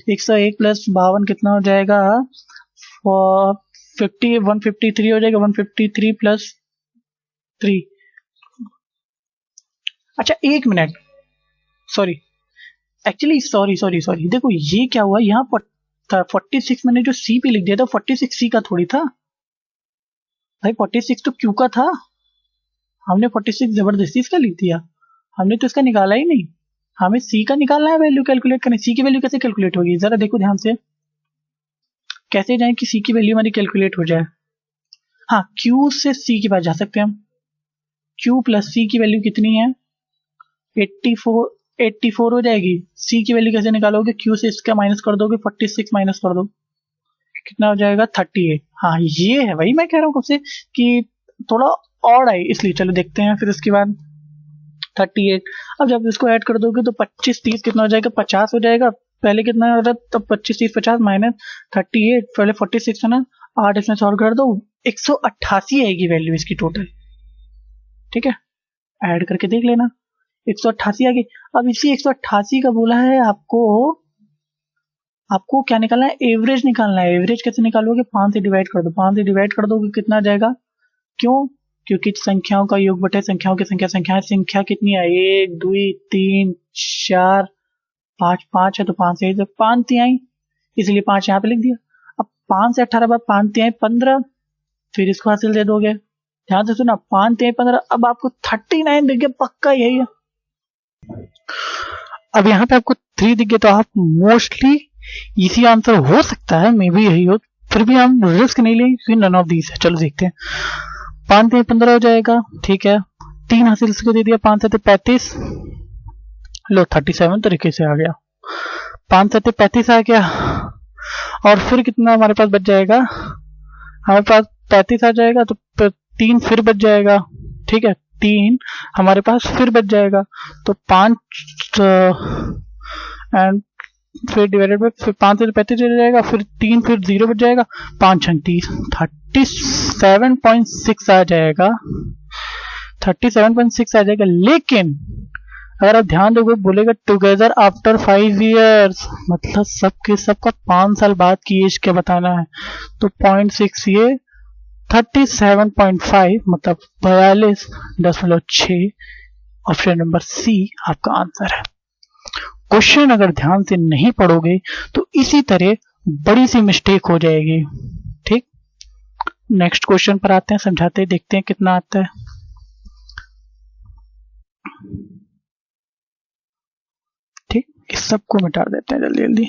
101 प्लस 52 कितना हो जाएगा, 153 हो जाएगा। 153 प्लस 3, अच्छा एक मिनट, सॉरी देखो ये क्या हुआ यहाँ पर, 46 मैंने जो सी पे लिख दिया था, 46 सी का थोड़ी था भाई, 46 तो क्यू का था, हमने 46 जबरदस्ती इसका लिख दिया, हमने तो इसका निकाला ही नहीं, हमें सी का निकालना है, वैल्यू कैलकुलेट करनी। सी की वैल्यू कैसे कैलकुलेट होगी, जरा देखो ध्यान से, कैसे जाए कि सी की वैल्यू हमारी कैलकुलेट हो जाए। हाँ, क्यू से सी के पास जा सकते हैं हम, Q प्लस C की वैल्यू कितनी है? 84 हो जाएगी। C की वैल्यू कैसे निकालोगे? Q से इसका माइनस कर दोगे, 46 माइनस कर दो, कितना हो जाएगा? 38। हाँ ये है, वही मैं कह रहा हूँ कब से कि थोड़ा और आई, इसलिए चलो देखते हैं। फिर उसके बाद 38, अब जब इसको ऐड कर दोगे तो 25 30 कितना हो जाएगा? 50 हो जाएगा। पहले कितना हो रहा था? तब 25 30 50 माइनस 38, पहले 46 है ना, 8 इसमें सॉल्व कर दो, 188 आएगी वैल्यू इसकी टोटल। ठीक है, ऐड करके देख लेना, 188 आ गई। अब इसी 188 का बोला है आपको क्या निकालना है? एवरेज निकालना है। एवरेज कैसे निकालोगे? 5 से डिवाइड कर दो, 5 से डिवाइड कर दोगे कितना आ जाएगा? क्यों? क्योंकि संख्याओं का योग बटे संख्याओं की संख्या कितनी है? 1 2 3 4 5, 5 है तो 5 से 5 ती आई, इसलिए 5 यहाँ पे लिख दिया। अब 5 से 18 बाद 5 ती आई 15, फिर इसको हासिल दे दोगे। ध्यान से सुना, 5 ती आई 15, अब आपको 39 दिख गया, पक्का यही है। अब यहाँ पे आपको 3 दिख गया, तो आप मोस्टली इसी आंसर हो सकता है, मे बी यही हो, फिर भी हम रिस्क नहीं लेंगे, नन ऑफ दीज है। चलो देखते हैं, 5 से 15 हो जाएगा। ठीक है, 3 हासिल इसको दे दिया, 5 से 35, लो 37 तरीके से आ गया, 5 से 35 आ गया। और फिर कितना हमारे पास बच जाएगा? हमारे पास 35 आ जाएगा, तो 3 फिर बच जाएगा। ठीक है, 3 हमारे पास फिर बच जाएगा, तो 5 एंड फिर डिवाइडेड बाय, फिर 5 से 35 हो जाएगा, फिर 3 फिर 0 बच जाएगा, 5 छंग 30, 37.6 आ जाएगा, 37.6 आ जाएगा। लेकिन अगर आप ध्यान दोगे, बोलेगा टुगेदर आफ्टर 5 years, मतलब सबके सबका 5 साल बाद की एज क्या बताना है, तो 0.6 ये 37.5 मतलब 42.6, ऑप्शन नंबर सी आपका आंसर है। क्वेश्चन अगर ध्यान से नहीं पढ़ोगे तो इसी तरह बड़ी सी मिस्टेक हो जाएगी। ठीक, नेक्स्ट क्वेश्चन पर आते हैं, समझाते हैं, देखते हैं कितना आता है। ठीक, इस सबको मिटा देते हैं जल्दी जल्दी।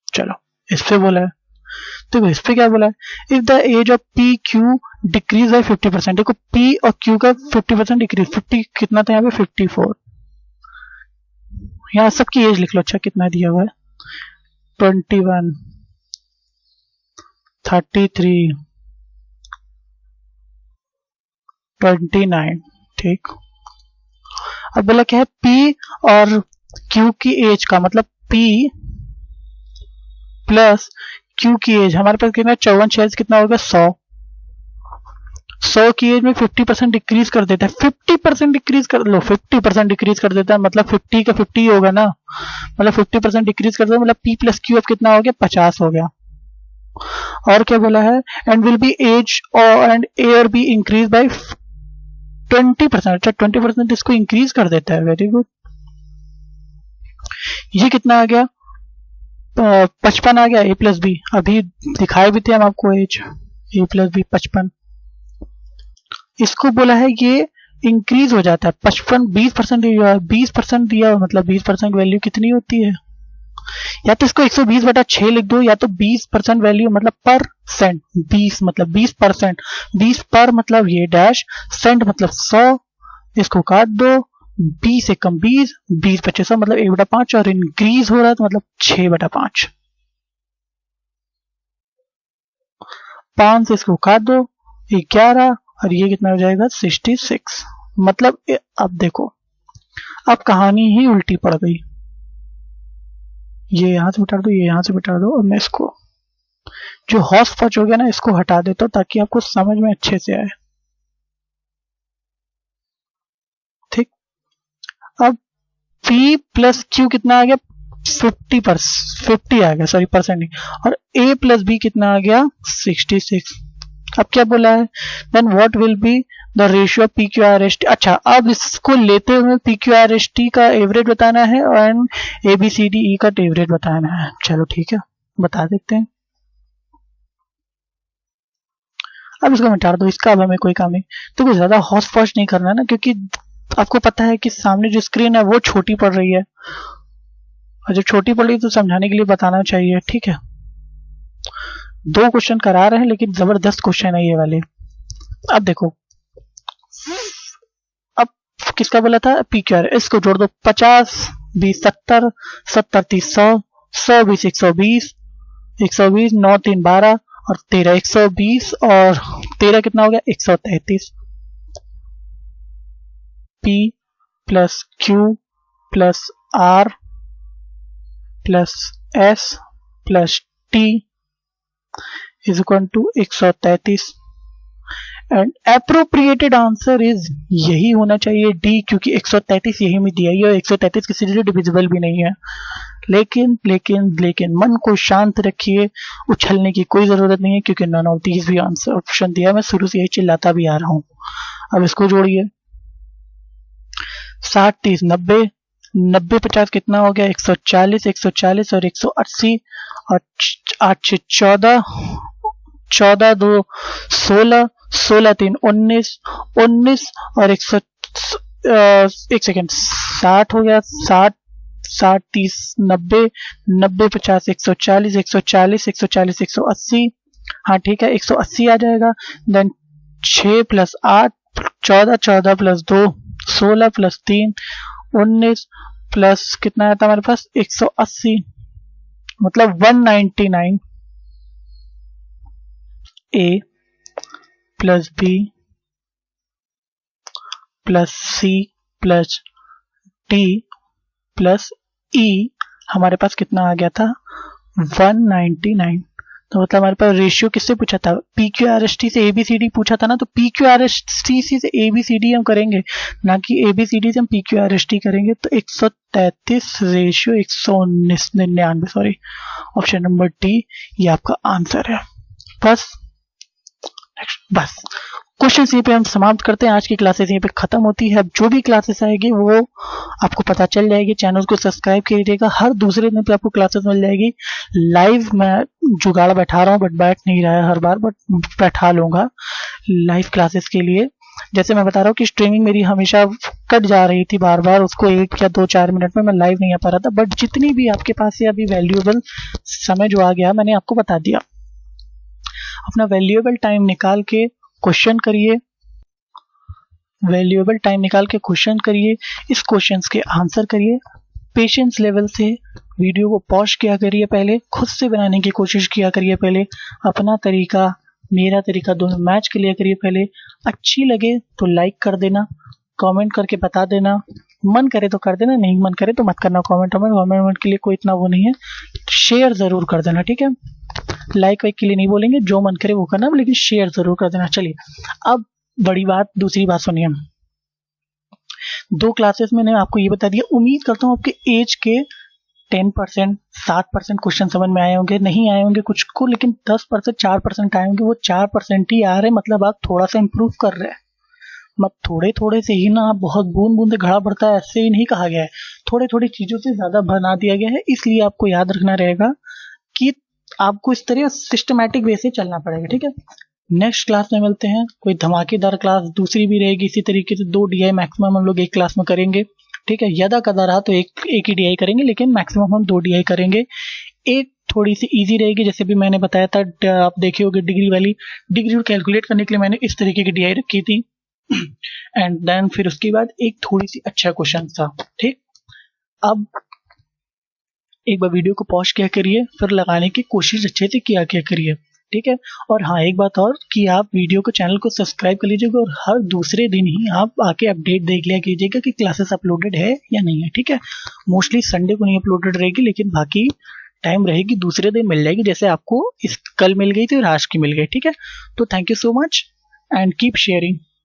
चलो, इस पे बोला है, देखो इस पे क्या बोला है, if the age of P Q decrease by 50%। देखो पी और क्यू का 50% डिक्रीज, 50 कितना था यहाँ पे? 54। यहाँ सबकी एज लिख लो। अच्छा, कितना दिया हुआ है? 21, 33, 29। ठीक, अब बोला क्या है? पी और क्यू की एज का मतलब पी प्लस क्यू की एज, हमारे पास कितना? 54 6 कितना होगा? 100 की एज में 50% डिक्रीज कर देता है। 50% डिक्रीज कर लो, 50% डिक्रीज कर देता है, मतलब 50 का 50 होगा ना, मतलब 50% डिक्रीज कर देता है, मतलब पी प्लस क्यू अब कितना हो गया? 50 हो गया। और क्या बोला है? And will be age and R B increase by 20%। अच्छा, 20% इसको इंक्रीज कर देता है, वेरी गुड। ये कितना आ गया? 55 आ गया। ए प्लस बी अभी दिखाए भी थे हम आपको, एज ए प्लस बी 55। इसको बोला है ये इंक्रीज हो जाता है। 55 20% दिया, 20% दिया, मतलब 20% वैल्यू कितनी होती है? या तो इसको 120/6 लिख दो, या तो 20% वैल्यू मतलब परसेंट, 20 मतलब 20%, 20 पर मतलब ये डैश, सेंट मतलब 100, इसको काट दो, 20 से कम 20, 20 25 मतलब 1/5, और इंक्रीज हो रहा है तो मतलब 6/5। 5 से इसको काट दो, 11, और ये कितना हो जाएगा? 66। मतलब अब देखो, अब कहानी ही उल्टी पड़ गई। ये यहां से मिटा दो, ये यहां से मिटा दो, और मैं इसको जो हॉस फच हो गया ना, इसको हटा देता हूं ताकि आपको समझ में अच्छे से आए। ठीक, अब P प्लस Q कितना आ गया? 50 आ गया, सॉरी परसेंट नहीं, और A प्लस B कितना आ गया? 66। अब क्या बोला है? Then what will be the ratio P Q R S T. अच्छा, अब इसको लेते हुए P Q R S T का एवरेज बताना है और ए बी सी डी ई का एवरेज बताना है। चलो ठीक है, बता देते हैं। अब इसको मिटा दो, इसका अब हमें कोई काम नहीं। तो कुछ ज्यादा हॉस फॉश नहीं करना है ना, क्योंकि आपको पता है कि सामने जो स्क्रीन है वो छोटी पड़ रही है, और जब छोटी पड़ रही है तो समझाने के लिए बताना चाहिए। ठीक है, 2 क्वेश्चन करा रहे हैं लेकिन जबरदस्त क्वेश्चन है ये वाले। अब देखो, अब किसका बोला था, PQR, इसको जोड़ दो, 50 20 70, 70 30 100, 100 20 120, 120 9 3 12 और 13, 120 और 13 कितना हो गया, 133। P plus Q plus R plus S plus T is equal to 133 and appropriated answer is यही होना चाहिए D, क्योंकि 133 यही में दिया है, 133 किसी से डिविजिबल भी नहीं है। लेकिन लेकिन लेकिन मन को शांत रखिए, उछलने की कोई जरूरत नहीं है, क्योंकि नन ऑफ दीज भी आंसर ऑप्शन दिया। मैं शुरू से यही चिल्लाता भी आ रहा हूं। अब इसको जोड़िए, 60 30 90, 90 50 कितना हो गया, 140, 140 और 180 और 8 14, 14 2 16, 16 3 19, 19 और 100 एक सेकेंड, 60 हो गया, 60 60 30 90, 90 50 140, 140 140 180, हाँ ठीक है 180 आ जाएगा। Then 6 plus 8 14, 14 plus 2 16 plus 3 19 plus कितना आता है हमारे पास 180, मतलब 199। A plus B plus C plus D plus E हमारे पास कितना आ गया था, 199। तो मतलब हमारे पास रेशियो किससे पूछा था, PQRST से ABCD पूछा था ना, तो PQRST से ABCD हम करेंगे, ना कि ABCD से हम PQRST करेंगे। तो 133 ratio 119 99, sorry, option number D ये आपका आंसर है। बस क्वेश्चन यहीं पे हम समाप्त करते हैं। आज की क्लासेस यहीं पे खत्म होती है। अब जो भी क्लासेस आएगी वो आपको पता चल जाएगी। चैनल को सब्सक्राइब कीजिएगा, हर दूसरे दिन पे आपको क्लासेस मिल जाएगी। लाइव मैं जुगाड़ बैठा रहा हूँ, बट बैठ नहीं रहा है हर बार, बट बैठा लूंगा लाइव क्लासेस के लिए। जैसे मैं बता रहा हूँ कि स्ट्रीमिंग मेरी हमेशा कट जा रही थी बार बार, उसको 1 या 2-4 मिनट में मैं लाइव नहीं आ पा रहा था, बट जितनी भी आपके पास से अभी वैल्यूएबल समय जो आ गया मैंने आपको बता दिया। अपना वैल्यूएबल टाइम निकाल के क्वेश्चन करिए, वैल्यूएबल टाइम निकाल के क्वेश्चन करिए, इस क्वेश्चंस के आंसर करिए। पेशेंस लेवल से वीडियो को पॉज किया करिए, पहले खुद से बनाने की कोशिश किया करिए, पहले अपना तरीका मेरा तरीका दोनों मैच के लिए करिए। पहले अच्छी लगे तो लाइक कर देना, कमेंट करके बता देना, मन करे तो कर देना, नहीं मन करे तो मत करना। कमेंट के लिए कोई इतना वो नहीं है। शेयर जरूर कर देना, ठीक है, लाइक वाइक के लिए नहीं बोलेंगे, जो मन करे वो करना, लेकिन शेयर जरूर कर देना। चलिए अब बड़ी बात, दूसरी बात सुनिए। 2 क्लासेस में मैंने आपको ये बता दिया, उम्मीद करता हूँ आपके एज के 10% 7% क्वेश्चन समझ में आए होंगे, नहीं आए होंगे कुछ को, लेकिन 10% 4% आए होंगे। वो 4% ही आ रहे, मतलब आप थोड़ा सा इंप्रूव कर रहे हैं। मत थोड़े थोड़े से ही ना, बहुत बूंद बूंद घड़ा भरता है, ऐसे ही नहीं कहा गया है। थोड़े थोड़ी चीजों से ज्यादा बना दिया गया है, इसलिए आपको याद रखना रहेगा कि आपको इस तरह सिस्टमैटिक वे से चलना पड़ेगा, ठीक है। नेक्स्ट क्लास में मिलते हैं, कोई धमाकेदार क्लास दूसरी भी रहेगी इसी तरीके से। 2 DI मैक्सिमम हम लोग एक क्लास में करेंगे, ठीक है। यदा कदा रहा तो एक ही DI करेंगे, लेकिन मैक्सिमम हम 2 DI करेंगे। एक थोड़ी सी इजी रहेगी, जैसे भी मैंने बताया था, आप देखे होगे डिग्री वाली, डिग्री कैलकुलेट करने के लिए मैंने इस तरीके की DI रखी थी। एंड देन फिर उसके बाद एक थोड़ी सी अच्छा क्वेश्चन था, ठीक। अब एक बार वीडियो को पॉज किया करिए, फिर लगाने की कोशिश अच्छे से किया करिए, ठीक है। और हाँ, एक बात और कि आप वीडियो को चैनल को सब्सक्राइब कर लीजिएगा, और हर दूसरे दिन ही आप आके अपडेट देख लिया कीजिएगा कि क्लासेस अपलोडेड है या नहीं है, ठीक है। मोस्टली संडे को नहीं अपलोडेड रहेगी, लेकिन बाकी टाइम रहेगी, दूसरे दिन मिल जाएगी, जैसे आपको इस कल मिल गई थी और आज की मिल गई, ठीक है। तो thank you so much and keep sharing.